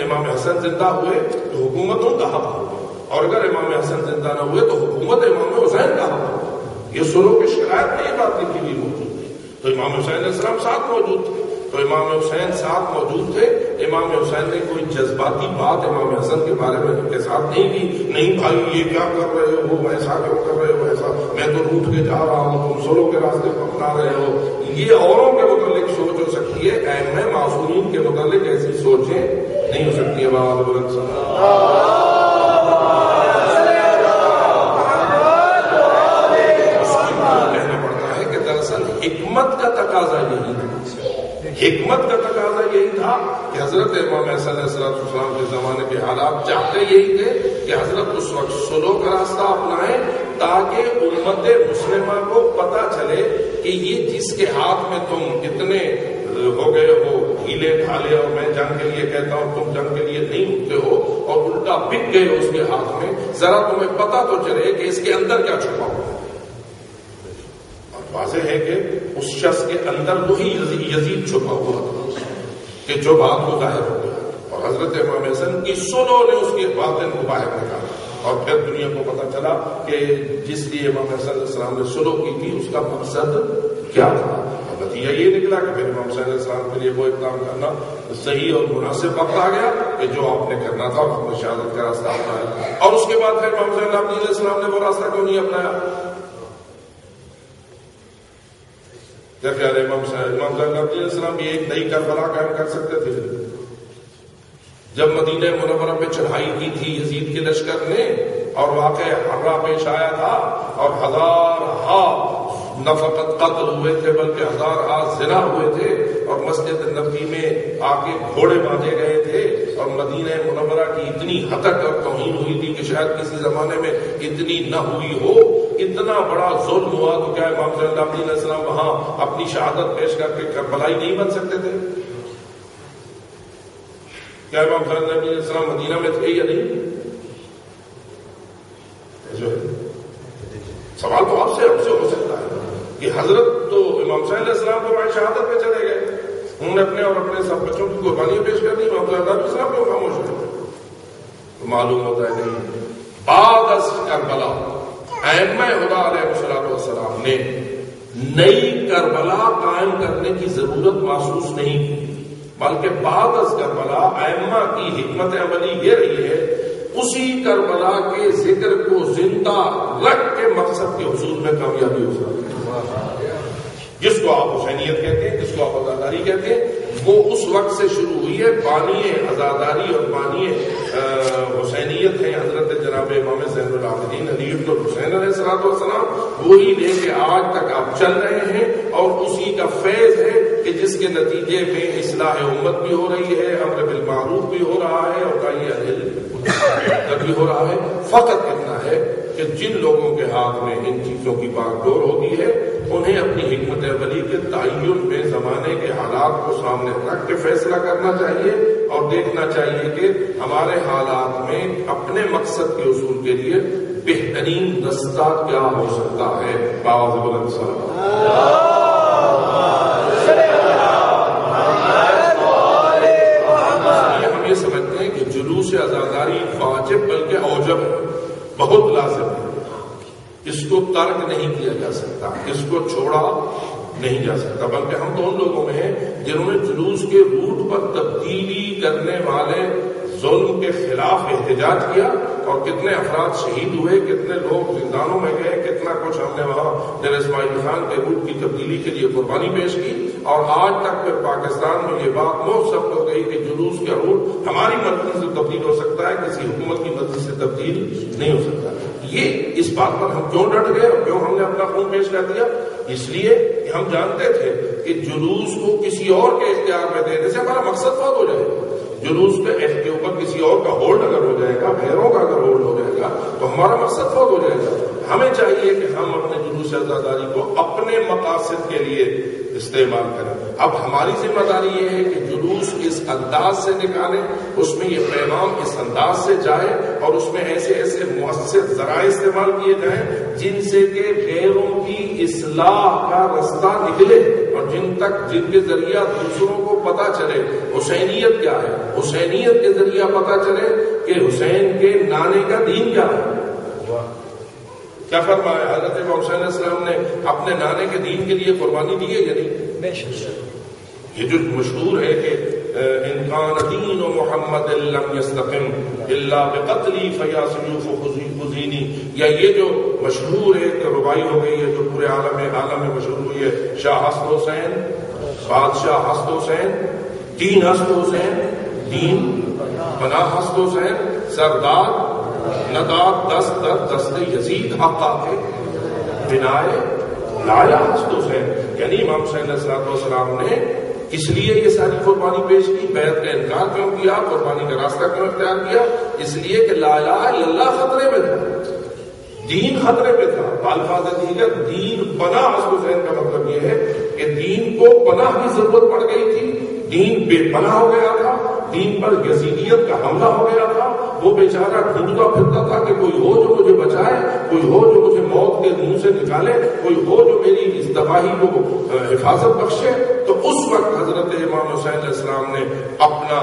امام حسن زندہ ہوئے تو حکومت ان کا حق ہوگا، اور اگر امام حسن زندہ نہ ہوئے تو حکومت امام حسین کا حق ہوگا. یہ سلوک کی شرائط میں یہ بات لکھی ہوئی موجود ہے. تو امام حسین علیہ السلام ساتھ موجود تھے، تو امام حسین ساتھ موجود تھے. امام حسین نے کوئی جذباتی بات امام حسن کے بارے میں ان کے ساتھ نہیں کی. نہیں بھائی یہ کیا کر رہے ہو، ایسا کیوں کر رہے ہو، ایسا میں تو روٹ کے جا رہا ہوں، تم سولو کے راستے کو اپنا رہے ہو. یہ اوروں کے متعلق سوچ ہو سکتی ہے، ائمہ معصومین کے متعلق ایسی سوچیں نہیں ہو سکتی ہے. کہنا پڑتا ہے کہ دراصل حکمت کا تقاضا یہی تھا، حکمت کا تقاضا یہی تھا کہ حضرت امام حسن علیہ السلام کے زمانے کے حالات چاہتے یہی تھے کہ حضرت اس وقت سلوک کا راستہ اپنائیں تاکہ امت مسلمہ کو پتہ چلے کہ یہ جس کے ہاتھ میں تم اتنے ہو گئے ہو ہیلے ڈھالے، اور میں جنگ کے لیے کہتا ہوں تم جنگ کے لیے نہیں اٹھتے ہو اور الٹا بک گئے ہو اس کے ہاتھ میں، ذرا تمہیں پتہ تو چلے کہ اس کے اندر کیا چھپا ہوا ہے. واضح ہے کہ اس شخص کے اندر وہی یزید چھپا ہوا تھا کہ جو بات کو ظاہر ہو گیا، اور حضرت امام حسن کی سلو نے اس کے باطن کو باہر نکالا، اور پھر دنیا کو پتہ چلا کہ جس لیے امام حسن علیہ السلام نے سلو کی تھی اس کا مقصد کیا تھا. اور نتیجہ یہ نکلا کہ پھر امام حسن علیہ السلام کے لیے وہ اقدام کرنا صحیح اور مناسب وقت آ گیا کہ جو آپ نے کرنا تھا آپ نے شہادت کا راستہ اپنایا. اور اس کے بعد پھر امام حسین علیہ السلام نے وہ راستہ کیوں نہیں اپنایا؟ کیا خیال ہے امام حسین علیہ السلام بھی ایک نئی کربلا قائم کر سکتے تھے؟ جب مدینہ منورہ پہ چڑھائی کی تھی یزید کے لشکر نے اور واقع حرہ پیش آیا تھا اور ہزارہا نہ فقط قتل ہوئے تھے بلکہ ہزارہا زنا ہوئے تھے، اور مسجد نبوی میں آ کے گھوڑے باندھے گئے تھے، اور مدینہ منورہ کی اتنی ہتک اور توہین ہوئی تھی کہ شاید کسی زمانے میں اتنی نہ ہوئی ہو. اتنا بڑا ظلم ہوا تو کیا امام زین العابدین علیہ السلام وہاں اپنی شہادت پیش کر کے کربلائی نہیں بن سکتے تھے؟ کیا امام زین العابدین علیہ السلام مدینہ میں تھے یا نہیں؟ سوال تو آپ سے ہو سکتا ہے کہ حضرت تو امام صلی اللہ علیہ السلام تو وہاں شہادت پہ چلے گئے، انہوں نے اپنے اور اپنے سب بچوں کی قربانیاں پیش کر دی، امام صلی اللہ علیہ السلام کو خاموش ہوئے. تو معلوم ہوتا ہے نہیں، بعد از کربلا ائمہ خدا علیہ السلام نے نئی کربلا قائم کرنے کی ضرورت محسوس نہیں کی، بلکہ بعد از کربلا ائمہ کی حکمت عملی یہ رہی ہے اسی کربلا کے ذکر کو زندہ رکھ کے مقصد کے حصول میں کامیابی ہو سکتی ہے. جس کو آپ حسینیت کہتے ہیں، جس کو آپ عزاداری کہتے ہیں، وہ اس وقت سے شروع ہوئی ہے. بانی عزاداری اور بانی حسینیت ہیں حضرت جناب امام زین العابدین علی بن الحسین علیہ السلام. وہی لے کے آج تک آپ چل رہے ہیں اور اسی کا فیض ہے کہ جس کے نتیجے میں اصلاح امت بھی ہو رہی ہے، امر بالمعروف بھی ہو رہا ہے اور نہی عن المنکر بھی ہو رہا ہے. فقط اتنا ہے کہ جن لوگوں کے ہاتھ میں ان چیزوں کی باغ ڈور ہوتی ہے انہیں اپنی حکمت عملی کے تعین میں زمانے کے حالات کو سامنے رکھ کے فیصلہ کرنا چاہیے اور دیکھنا چاہیے کہ ہمارے حالات میں اپنے مقصد کے حصول کے لیے بہترین رستہ کیا ہو سکتا ہے. باوجود بلند صاحب یہ سمجھتے ہیں کہ جلوس عزاداری واجب بلکہ اوجب ہے، بہت لازم ہے. اس کو ترک نہیں کیا جا سکتا، اس کو چھوڑا نہیں جا سکتا، بلکہ ہم تو ان لوگوں میں ہیں جنہوں نے جلوس کے روٹ پر تبدیلی کرنے والے ظلم کے خلاف احتجاج کیا اور کتنے افراد شہید ہوئے، کتنے لوگ زندانوں میں گئے، کتنا کچھ ہم نے وہاں جنرل اسماعیل خان کے روٹ کی تبدیلی کے لیے قربانی پیش کی. اور آج تک پھر پاکستان میں یہ بات محسوس ہو گئی کہ جلوس کا روٹ ہماری مرضی سے تبدیل ہو سکتا ہے، کسی حکومت کی مرضی سے تبدیل نہیں ہو سکتا. یہ اس بات پر ہم کیوں ڈٹ گئے اور کیوں ہم نے اپنا خون پیش کر دیا؟ اس لیے کہ ہم جانتے تھے کہ جلوس کو کسی اور کے اختیار میں دینے سے ہمارا مقصد فوت ہو جائے گا. جلوس کے اوپر کسی اور کا ہولڈ اگر ہو جائے گا، غیروں کا اگر ہولڈ ہو جائے گا تو ہمارا مقصد فوت ہو جائے گا. ہمیں چاہیے کہ ہم اپنے جلوس عزاداری کو اپنے مقاصد کے لیے استعمال کریں. اب ہماری ذمہ داری یہ ہے کہ جلوس اس انداز سے نکالیں، اس میں یہ پیغام اس انداز سے جائے اور اس میں ایسے ایسے مؤثر ذرائع استعمال کیے جائیں جن سے کہ غیروں کی اصلاح کا رستہ نکلے اور جن کے ذریعہ دوسروں کو پتہ چلے حسینیت کیا ہے، حسینیت کے ذریعہ پتہ چلے کہ حسین کے نانے کا دین کیا ہے. کیا فرمایا حضرت امام حسین علیہ السلام نے اپنے نانے کے دین کے لیے قربانی دی ہے یا نہیں؟ یہ جو مشہور ہے کہ ان کان دین محمد لم یستقم الا بقتلی فیا سیوف خزینی، یا یہ جو مشہور ہے کہ ربائی ہو گئی ہے جو پورے عالم میں مشہور ہوئی ہے، شاہ حسن حسین، بادشاہ حسن حسین، دین حسن حسین، دین پناہ حسن حسین، سردار نداد دست در دست یزید حقا کے بنائے لایا حسن حسین. یعنی امام صلی اللہ علیہ وسلم نے اس لیے یہ ساری قربانی پیش کی، بیعت کا انکار کیوں کیا، قربانی کا راستہ کیوں اختیار کیا؟ اس لیے کہ لا الہ الا اللہ خطرے میں تھا، دین خطرے میں تھا. بالفاظ دیگر دین پناہ حسن حسین کا مطلب یہ ہے کہ دین کو پناہ کی ضرورت پڑ گئی تھی، دین بے پناہ ہو گیا تھا، دین پر یزیدیت کا حملہ ہو گیا تھا. وہ بیچارہ ڈھونڈتا پھرتا تھا کہ کوئی ہو جو مجھے بچائے، کوئی ہو جو مجھے موت کے منہ سے نکالے، کوئی ہو جو میری اس تباہی کو حفاظت بخشے. تو اس وقت حضرت امام حسین علیہ السلام نے اپنا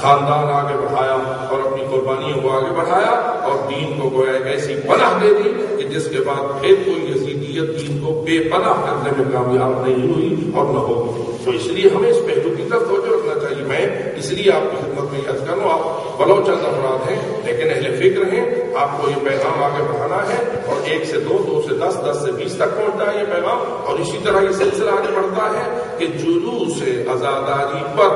خاندان آگے بڑھایا اور اپنی قربانیوں کو آگے بڑھایا اور دین کو گویا ایسی پناہ دے دی کہ جس کے بعد پھر کوئی یزیدیت دین کو بے پناہ کرنے میں کامیاب نہیں ہوئی اور نہ ہوگی. تو اس لیے ہمیں اس پہلو کی طرف توجہ رکھنا چاہیے. میں اس لیے آپ کی خدمت میں یاد کروں، آپ بلو چند افراد ہیں لیکن اہل فکر ہیں، آپ کو یہ پیغام آگے بڑھانا ہے اور 1 سے 2، 2 سے 10، 10 سے 20 تک پہنچتا ہے یہ پیغام. اور اسی طرح یہ سلسلہ آگے بڑھتا ہے کہ جلوس عزاداری پر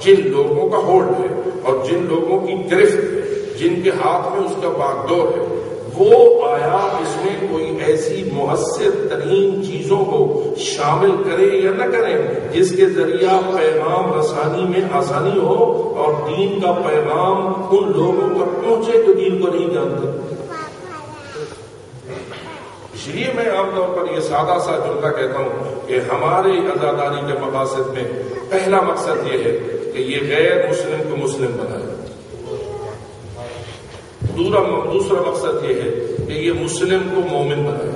جن لوگوں کا ہولڈ ہے اور جن لوگوں کی گرفت ہے، جن کے ہاتھ میں اس کا باغڈور ہے، وہ آیا اس میں کوئی ایسی مؤثر ترین چیزوں کو شامل کرے یا نہ کرے جس کے ذریعہ پیغام رسانی میں آسانی ہو اور دین کا پیغام ان لوگوں تک پہنچے جو دین کو نہیں جانتے. اس لیے میں عام طور پر یہ سادہ سا جملہ کہتا ہوں کہ ہماری عزاداری کے مقاصد میں پہلا مقصد یہ ہے کہ یہ غیر مسلم کو مسلم بنائے. دوسرا مقصد یہ ہے کہ یہ مسلم کو مومن بنائے.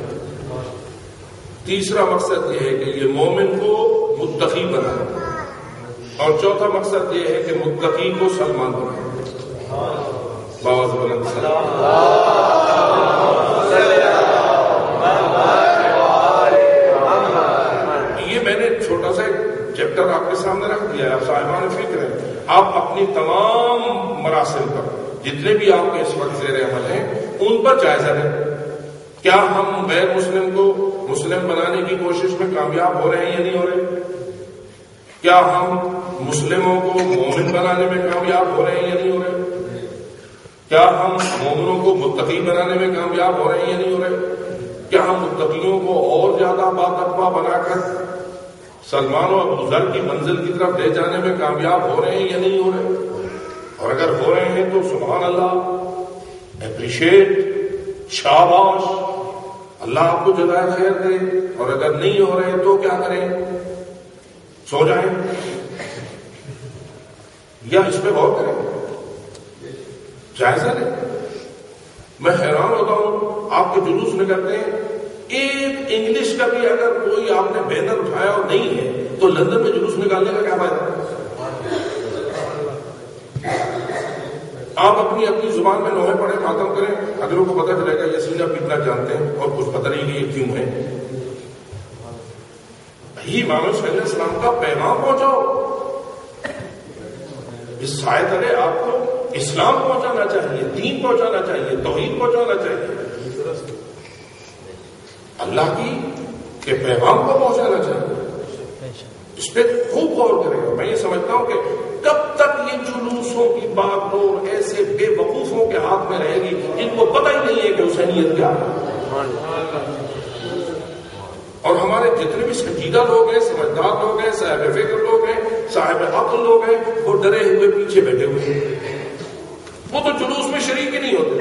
تیسرا مقصد یہ ہے کہ یہ مومن کو متقی بنائے. اور چوتھا مقصد یہ ہے کہ متقی کو سلمان بنائے. باز بلند یہ میں نے چھوٹا سا ایک چیپٹر آپ کے سامنے رکھ دیا ہے. آپ صاحبان فکر ہیں. آپ اپنی تمام مراسم پر جتنے بھی آپ کے اس وقت زیر عمل ہیں ان پر جائزہ لیں. کیا ہم غیر مسلم کو مسلم بنانے کی کوشش میں کامیاب ہو رہے ہیں یا نہیں ہو رہے؟ کیا ہم مسلموں کو مومن بنانے میں کامیاب ہو رہے ہیں یا نہیں ہو رہے؟ کیا ہم مومنوں کو متقی بنانے میں کامیاب ہو رہے ہیں یا نہیں ہو رہے؟ کیا ہم متقیوں کو اور زیادہ باطبع بنا کر سلمان و ابو ذر کی منزل کی طرف لے جانے میں کامیاب ہو رہے ہیں یا نہیں ہو رہے؟ اور اگر ہو رہے ہیں تو سبحان اللہ، اپریشیٹ، شاباش، اللہ آپ کو جزائے خیر دے. اور اگر نہیں ہو رہے تو کیا کریں؟ سو جائیں یا اس پہ غور کریں، جائزہ لیں. میں حیران ہوتا ہوں، آپ کے جلوس نکلتے ہیں، ایک انگلش کا بھی اگر کوئی آپ نے بینر اٹھایا اور نہیں ہے تو لندن میں جلوس نکالنے کا کیا فائدہ؟ آپ اپنی زبان میں نوحے پڑھیں، خاتم کریں، اگلوں کو پتہ چلے گا یہ سینہ پیٹنا جانتے ہیں اور کچھ پتہ نہیں کہ یہ کیوں ہے. بھائی امام صلی اللہ علیہ وسلم کا پیغام پہنچاؤ. اس سائے تلے آپ کو اسلام پہنچانا چاہیے، دین پہنچانا چاہیے، توحید پہنچانا چاہیے، اللہ کے پیغام کو پہنچانا چاہیے. اس پہ خوب غور کرے گا. میں یہ سمجھتا ہوں کہ کب تک یہ جلوسوں کی بات اور ایسے بے وقوفوں کے ہاتھ میں رہے گی جن کو پتہ ہی نہیں ہے کہ حسینیت کیا ہے. اور ہمارے جتنے بھی سنجیدہ لوگ ہیں، سمجھدار لوگ ہیں، صاحب فکر لوگ ہیں، صاحب عقل لوگ ہیں، وہ ڈرے ہوئے پیچھے بیٹھے ہوئے ہیں. وہ تو جلوس میں شریک ہی نہیں ہوتے.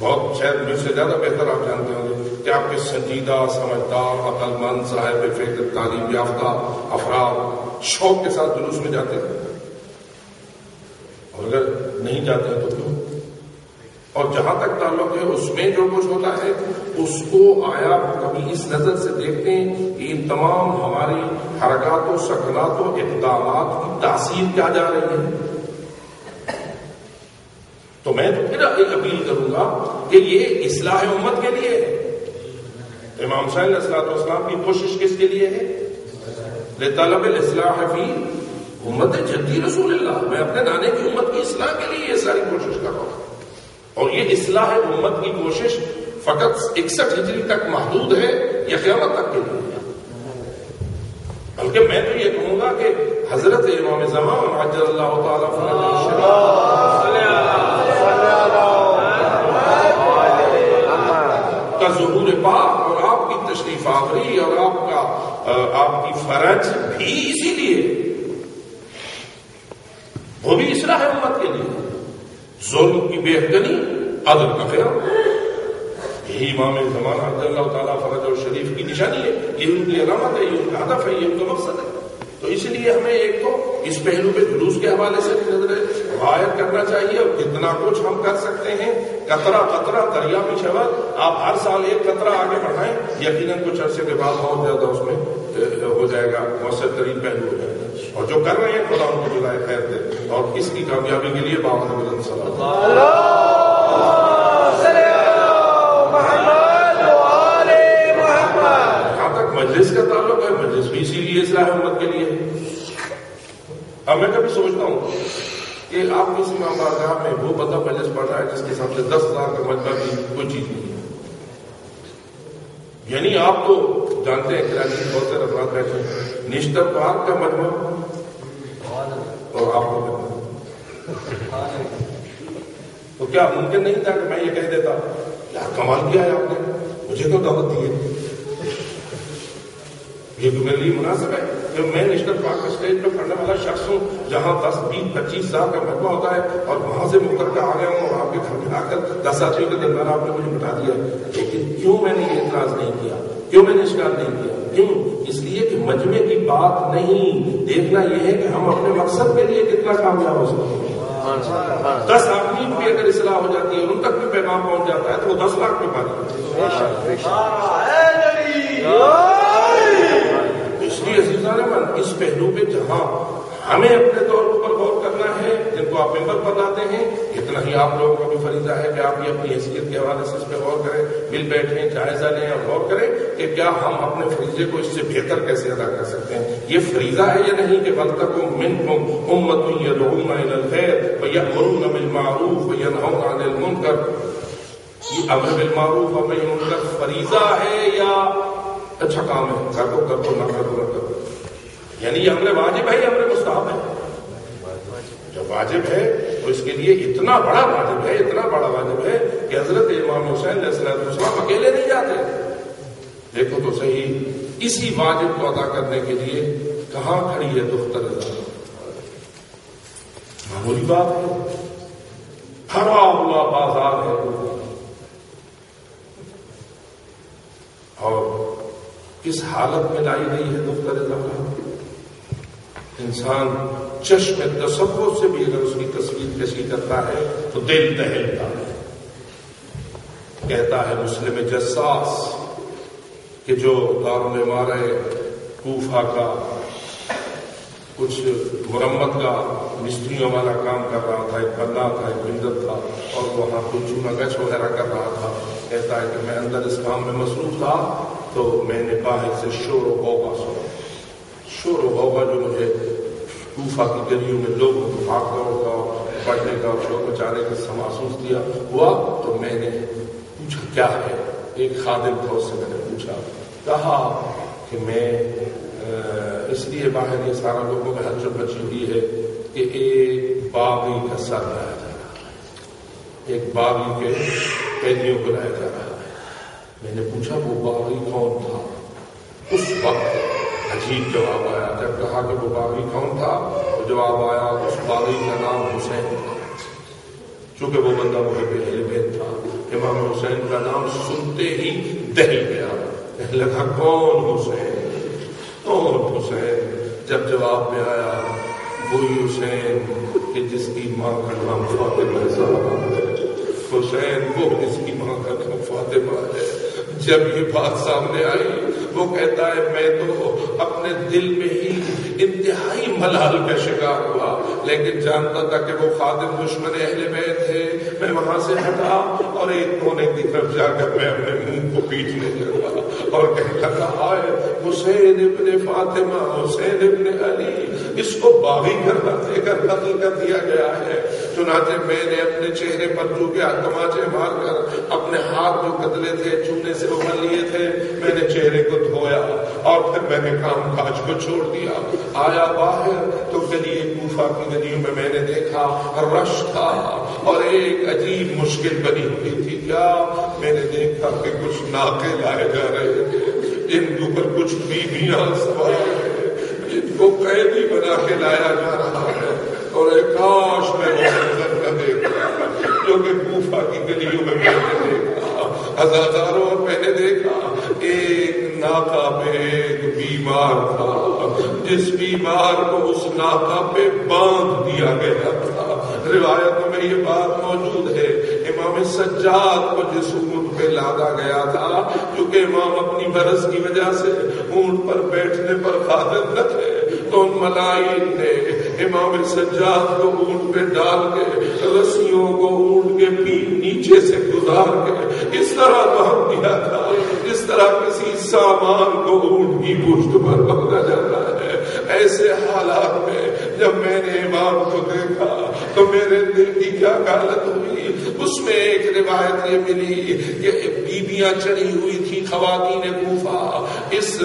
بہت شاید مجھ سے زیادہ بہتر آپ جانتے ہوں گے کہ آپ کے سنجیدہ، سمجھدار، عقل مند، صاحب فکر، تعلیم یافتہ افراد شوق کے ساتھ جلوس میں جاتے ہیں. اور اگر نہیں جاتے ہیں تو کیوں؟ اور جہاں تک تعلق ہے اس میں جو کچھ ہوتا ہے اس کو آیا کبھی اس نظر سے دیکھتے ہیں کہ ان تمام ہماری حرکات و سکنات و اقدامات کی تاثیر کیا جا رہی ہے؟ تو میں تو پھر ایک اپیل کروں گا کہ یہ اصلاح امت کے لیے ہے. امام صلی اللہ علیہ وسلم کی کوشش کس کے لیے ہے؟ لطلب الاصلاح فی امت جدی رسول اللہ. میں اپنے نانے کی امت کی اصلاح کے لیے یہ ساری کوشش کر رہا ہوں. اور یہ اصلاح امت کی کوشش فقط 61 ہجری تک محدود ہے یا قیامت تک کے لیے؟ بلکہ میں تو یہ کہوں گا کہ حضرت امام زمان عجل اللہ تعالیٰ کا ظہور پاک اور آپ کی تشریف آوری اور آپ کی فرج بھی اسی لیے، وہ بھی اصلاح امت کے لیے. ظلم کی بے حدنی، عدل کا قیام، یہی امام زمانہ عجل اللہ تعالیٰ فرج اور شریف کی نشانی ہے. یہ ان کی علامت ہے، یہ ان کا ہدف ہے، یہ ان کا مقصد ہے. تو اس لیے ہمیں ایک تو اس پہلو پہ جلوس کے حوالے سے نظر غائب کرنا چاہیے. اور جتنا کچھ ہم کر سکتے ہیں، قطرہ قطرہ دریا میں شبد، آپ ہر سال ایک قطرہ آگے بڑھائیں، یقیناً کچھ عرصے کے بعد بہت زیادہ اس میں ہو جائے گا، مؤثر ترین پہلو ہو جائے گا. اور جو کر رہے ہیں خدا ان کو جزائے خیر دے. اور اس کی کامیابی کے لیے بابا بلند جہاں تک مجلس کا تعلق ہے، مجلس بھی اسی لیے اصلاح امت کے لیے. اب میں کبھی سوچتا ہوں کہ آپ کسی امام بارگاہ میں وہ بندہ مجلس پڑھ رہا ہے جس کے سامنے 10,000 کا مجمع بھی کوئی چیز نہیں ہے. یعنی آپ تو جانتے ہیں کراچی میں بہت سے افراد بیٹھے ہیں، نشتر پارک کا مجمع اور آپ کو تو کیا ممکن نہیں تھا کہ میں یہ کہہ دیتا یار کمال کیا ہے آپ نے، مجھے تو دعوت دی ہے. یہ تو میرے لیے مناسب ہے کہ میں نیشنل پارک کے اسٹیج پہ پڑھنے والا شخص ہوں جہاں 10 20 25 سال کا مجمع ہوتا ہے اور وہاں سے مکر کر آ گیا ہوں اور آپ کے گھر میں آ کر 10 آدمی کے درمیان آپ نے مجھے بتا دیا. لیکن کیوں میں نے یہ اعتراض نہیں کیا, کیوں میں نے اشکال نہیں کیا؟ کیوں؟ اس لیے کہ مجمع کی بات نہیں, دیکھنا یہ ہے کہ ہم اپنے مقصد کے لیے کتنا کامیاب ہو سکتے ہیں. 10 آدمی بھی اگر اصلاح ہو جاتی ہے, ان تک بھی پیغام پہنچ جاتا ہے تو وہ 10 لاکھ میں پانی. اس لیے عزیزان من, اس پہلو پہ جہاں ہمیں اپنے طور پر غور کرنا ہے, جن کو آپ ممبر پر لاتے ہیں, اتنا ہی آپ لوگوں کا بھی فریضہ ہے کہ آپ یہ اپنی حیثیت کے حوالے سے اس پہ غور کریں, مل بیٹھیں, جائزہ لیں اور غور کریں کہ کیا ہم اپنے فریضے کو اس سے بہتر کیسے ادا کر سکتے ہیں. یہ فریضہ ہے یا نہیں کہ وَلْتَكُن مِّنكُمْ أُمَّةٌ يَدْعُونَ إِلَى الْخَيْرِ وَيَأْمُرُونَ بِالْمَعْرُوفِ وَيَنْهَوْنَ عَنِ الْمُنكَرِ. یہ امر بالمعروف اور نہی عن المنکر فریضہ ہے یا اچھا کام ہے, کر دو کر دو, نہ کر دو نہ کر دو. یعنی یہ امر واجب ہے یا امر مستحب ہے؟ جب واجب ہے تو اس کے لیے اتنا بڑا واجب ہے, اتنا بڑا واجب ہے کہ حضرت امام حسین علیہ السلام اکیلے نہیں جاتے. دیکھو تو صحیح, اسی واجب کو ادا کرنے کے لیے کہاں کھڑی ہے دختر رضا. معمولی بات ہے, بھرا ہوا بازار ہے اور کس حالت میں لائی گئی ہے دختر رضا. انسان چشم تصور سے بھی اگر اس کی تصویر کشی کرتا ہے تو دل دہلتا ہے. کہتا ہے مسلم جساس کہ جو دارالعمارہ کوفہ کا کچھ مرمت کا مستریوں والا کام کر رہا تھا, ایک بندہ تھا, ایک بندر تھا, اور وہاں کچھ چونا گچھ وغیرہ کر رہا تھا. کہتا ہے کہ میں اندر اس کام میں مصروف تھا تو میں نے باہر سے شور و غوغا سنا. شور و غوغا جو مجھے کوفہ کی گلیوں میں لوگوں کو بھاگ دوڑ کا پڑھنے کا اور شور مچانے کا محسوس کیا ہوا تو میں نے پوچھا کیا ہے. ایک خادم تھا, اس سے میں نے پوچھا, کہا کہ میں اس لیے باہر یہ سارا لوگوں میں ہلچل مچی ہوئی ہے کہ ایک باغی کا سر لایا جا رہا ہے, ایک باغی کے قیدیوں کو لایا جا رہا ہے. میں نے پوچھا وہ باغی کون تھا؟ اس وقت عجیب جواب آیا. جب کہا کہ وہ باغی کون تھا تو جواب آیا اس باغی کا نام حسین تھا. چونکہ وہ بندہ محب اہل بیت تھا, امام حسین کا نام سنتے ہی دہل گیا. کہنے لگا کون حسین, کون حسین؟ جب جواب میں آیا وہی حسین کہ جس کی ماں کا نام فاطمہ ہے. حسین وہ جس کی ماں کا نام فاطمہ ہے. جب یہ بات سامنے آئی وہ کہتا ہے میں تو اپنے دل میں ہی انتہائی ملال کا شکار ہوا, لیکن جانتا تھا کہ وہ خادم دشمن اہل بیت ہے. میں وہاں سے ہٹا اور ایک کونے کی طرف جا کر میں اپنے منہ کو پیٹنے لگا اور کہنے لگا آئے حسین ابن فاطمہ, حسین ابن علی, اس کو باغی گھر دے کر قتل کر دیا گیا ہے. چنانچہ میں نے اپنے چہرے پر جو کہ تماچے مار کر اپنے ہاتھ جو قتلے تھے چونے سے ابھر لیے تھے, میں نے چہرے کو دھویا اور پھر میں نے کام کاج کو چھوڑ دیا. آیا باہر تو گلی کوفہ کی گلیوں میں نے دیکھا رش تھا اور ایک عجیب مشکل بنی ہوئی تھی. کیا؟ میں نے دیکھا کہ کچھ ناکے لائے جا رہے تھے جن کے اوپر کچھ بیویاں سوار ہیں جن کو قیدی بنا کے لایا جا رہا ہے. اور ایک کاش میں وہ منظر نہ دیکھا جو کہ کوفہ کی گلیوں میں نے دیکھا. ہزاروں اور میں نے دیکھا ایک ناکا پہ ایک بیمار تھا جس بیمار کو اس ناکا پہ باندھ دیا گیا تھا. روایتوں میں یہ بات موجود ہے امام سجاد کو جس اونٹ پہ لادا گیا تھا, کیونکہ امام اپنی برس کی وجہ سے اونٹ پر بیٹھنے پر قادر نہ تھے, تو ان ملائن نے امام سجاد کو اونٹ پہ ڈال کے رسیوں کو اونٹ کے نیچے سے گزار کے اس طرح باندھ دیا تھا جس طرح کسی سامان کو اونٹ کی پشت پر باندھا جاتا ہے. ایسے حالات میں جب میں نے امام کو دیکھا تو میرے دل کی کیا حالت ہوئی. اس میں ایک روایت یہ ملی کہ بیویاں چڑھی ہوئی تھی خواتین کوفہ اس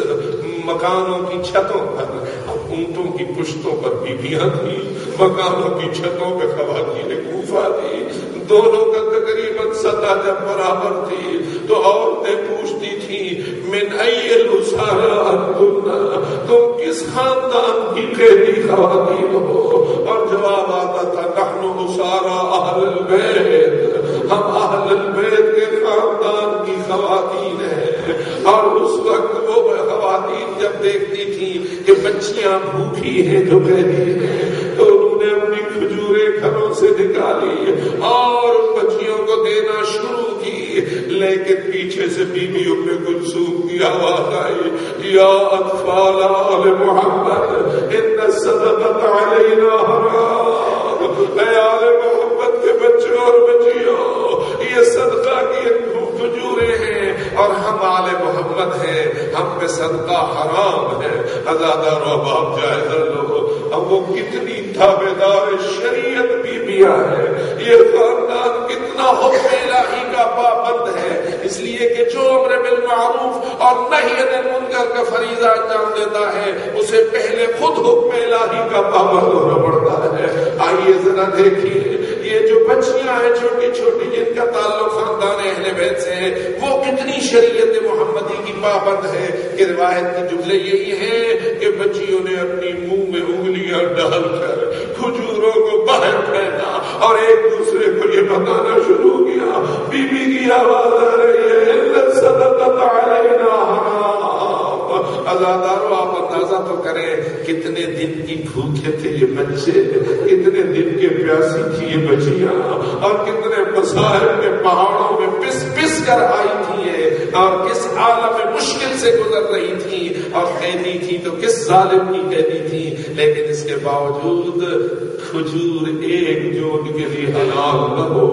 مکانوں کی چھتوں پر, اونٹوں کی پشتوں پر بیویاں تھیں, مکانوں کی چھتوں پہ خواتین کوفہ تھی. دونوں کا تقریباً سطح جب برابر تھی تو عورتیں پوچھتی تھی من ای الاسارا تم کس خاندان کی قیدی خواتین ہو؟ اور جواب آتا تھا نحن اسارا اہل البیت، ہم اہل البیت کے خاندان کی خواتین ہیں۔ اور اس وقت وہ خواتین جب دیکھتی تھی کہ بچیاں بھوکی ہیں جو قیدی ہیں تو انہوں نے اپنی کھجوریں گھروں سے نکالی اور بچیوں کو دینا شروع کی، لیکن پیچھے سے بی بی ام کلثوم کی آواز آئی یا اطفال آل محمد ان الصدقۃ علینا حرام، اے آل محمد کے بچوں اور بچیوں یہ صدقہ کی کھجوریں ہیں اور ہم آل محمد ہیں، ہم پہ صدقہ حرام ہے۔ ازادار و باپ جائزہ لو اب وہ کتنی تابعدار شریعت بیویاں ہیں، یہ خاندان کتنا حکم الہی کا پابند ہے، اس لیے کہ جو امر بالمعروف اور نہی عن المنکر کا فریضہ انجام دیتا ہے اسے پہلے خود حکم الہی کا پابند ہونا پڑتا ہے۔ آئیے ذرا دیکھیے یہ جو بچیاں ہیں چھوٹی چھوٹی جن کا تعلق خاندان اہل بیت سے ہے وہ کتنی شریعت محمدی کی پابند ہے کہ روایت کی جملے یہی ہیں کہ بچیوں نے اپنی منہ میں انگلیاں ڈال کر کھجوروں کو باہر پھینکا اور ایک دوسرے کو یہ بتانا شروع کیا، بی بی کی آواز آ رہی ہے الا صدقۃ علینا حرام۔ ازادارو آپ اندازہ تو کریں کتنے دن کی بھوکے تھے یہ بچے، کتنے دن کے پیاسی تھی یہ بچیاں، اور کتنے مصائب کے پہاڑوں میں پس پس کر آئی تھی اور کس عالم مشکل سے گزر رہی تھی، اور قیدی تھی تو کس ظالم کی قیدی تھی، لیکن اس کے باوجود کھجور ایک جو ان کے لیے حلال نہ ہو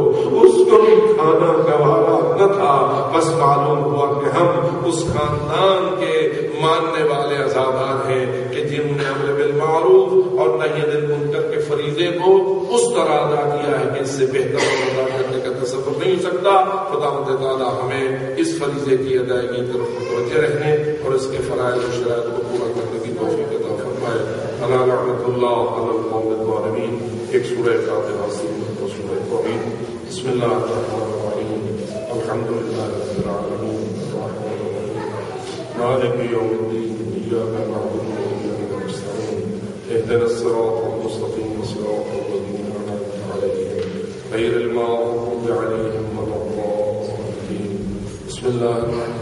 اس کو بھی کھانا گوارا نہ تھا۔ بس معلوم ہوا کہ ہم اس خاندان کے ماننے والے عزادار ہیں کہ جنہوں نے امر بالمعروف اور نہی عن المنکر کے فریضے کو اس طرح ادا کیا ہے کہ اس سے بہتر ادا کرنے کا تصور نہیں ہو سکتا۔ خداوند تعالیٰ ہمیں اس فریضے کی ادائیگی کی طرف متوجہ رہنے اور اس کے فرائض و شرائط کو پورا کرنے کی توفیق عطا فرمائے۔ الا رحمۃ اللہ علی القوم الظالمین۔ ایک سورہ فاتحہ سے اور سورہ توحید۔ بسم اللہ الرحمن الرحیم۔ الحمد للہ رب العالمین الرحمن الرحیم مالک یوم الدین ایاک نعبد و ایاک نستعین اهدنا الصراط المستقیم صراط الذین انعمت علیہم غیر المغضوب علیہم ولا الضالین۔ بسم اللہ الرحمن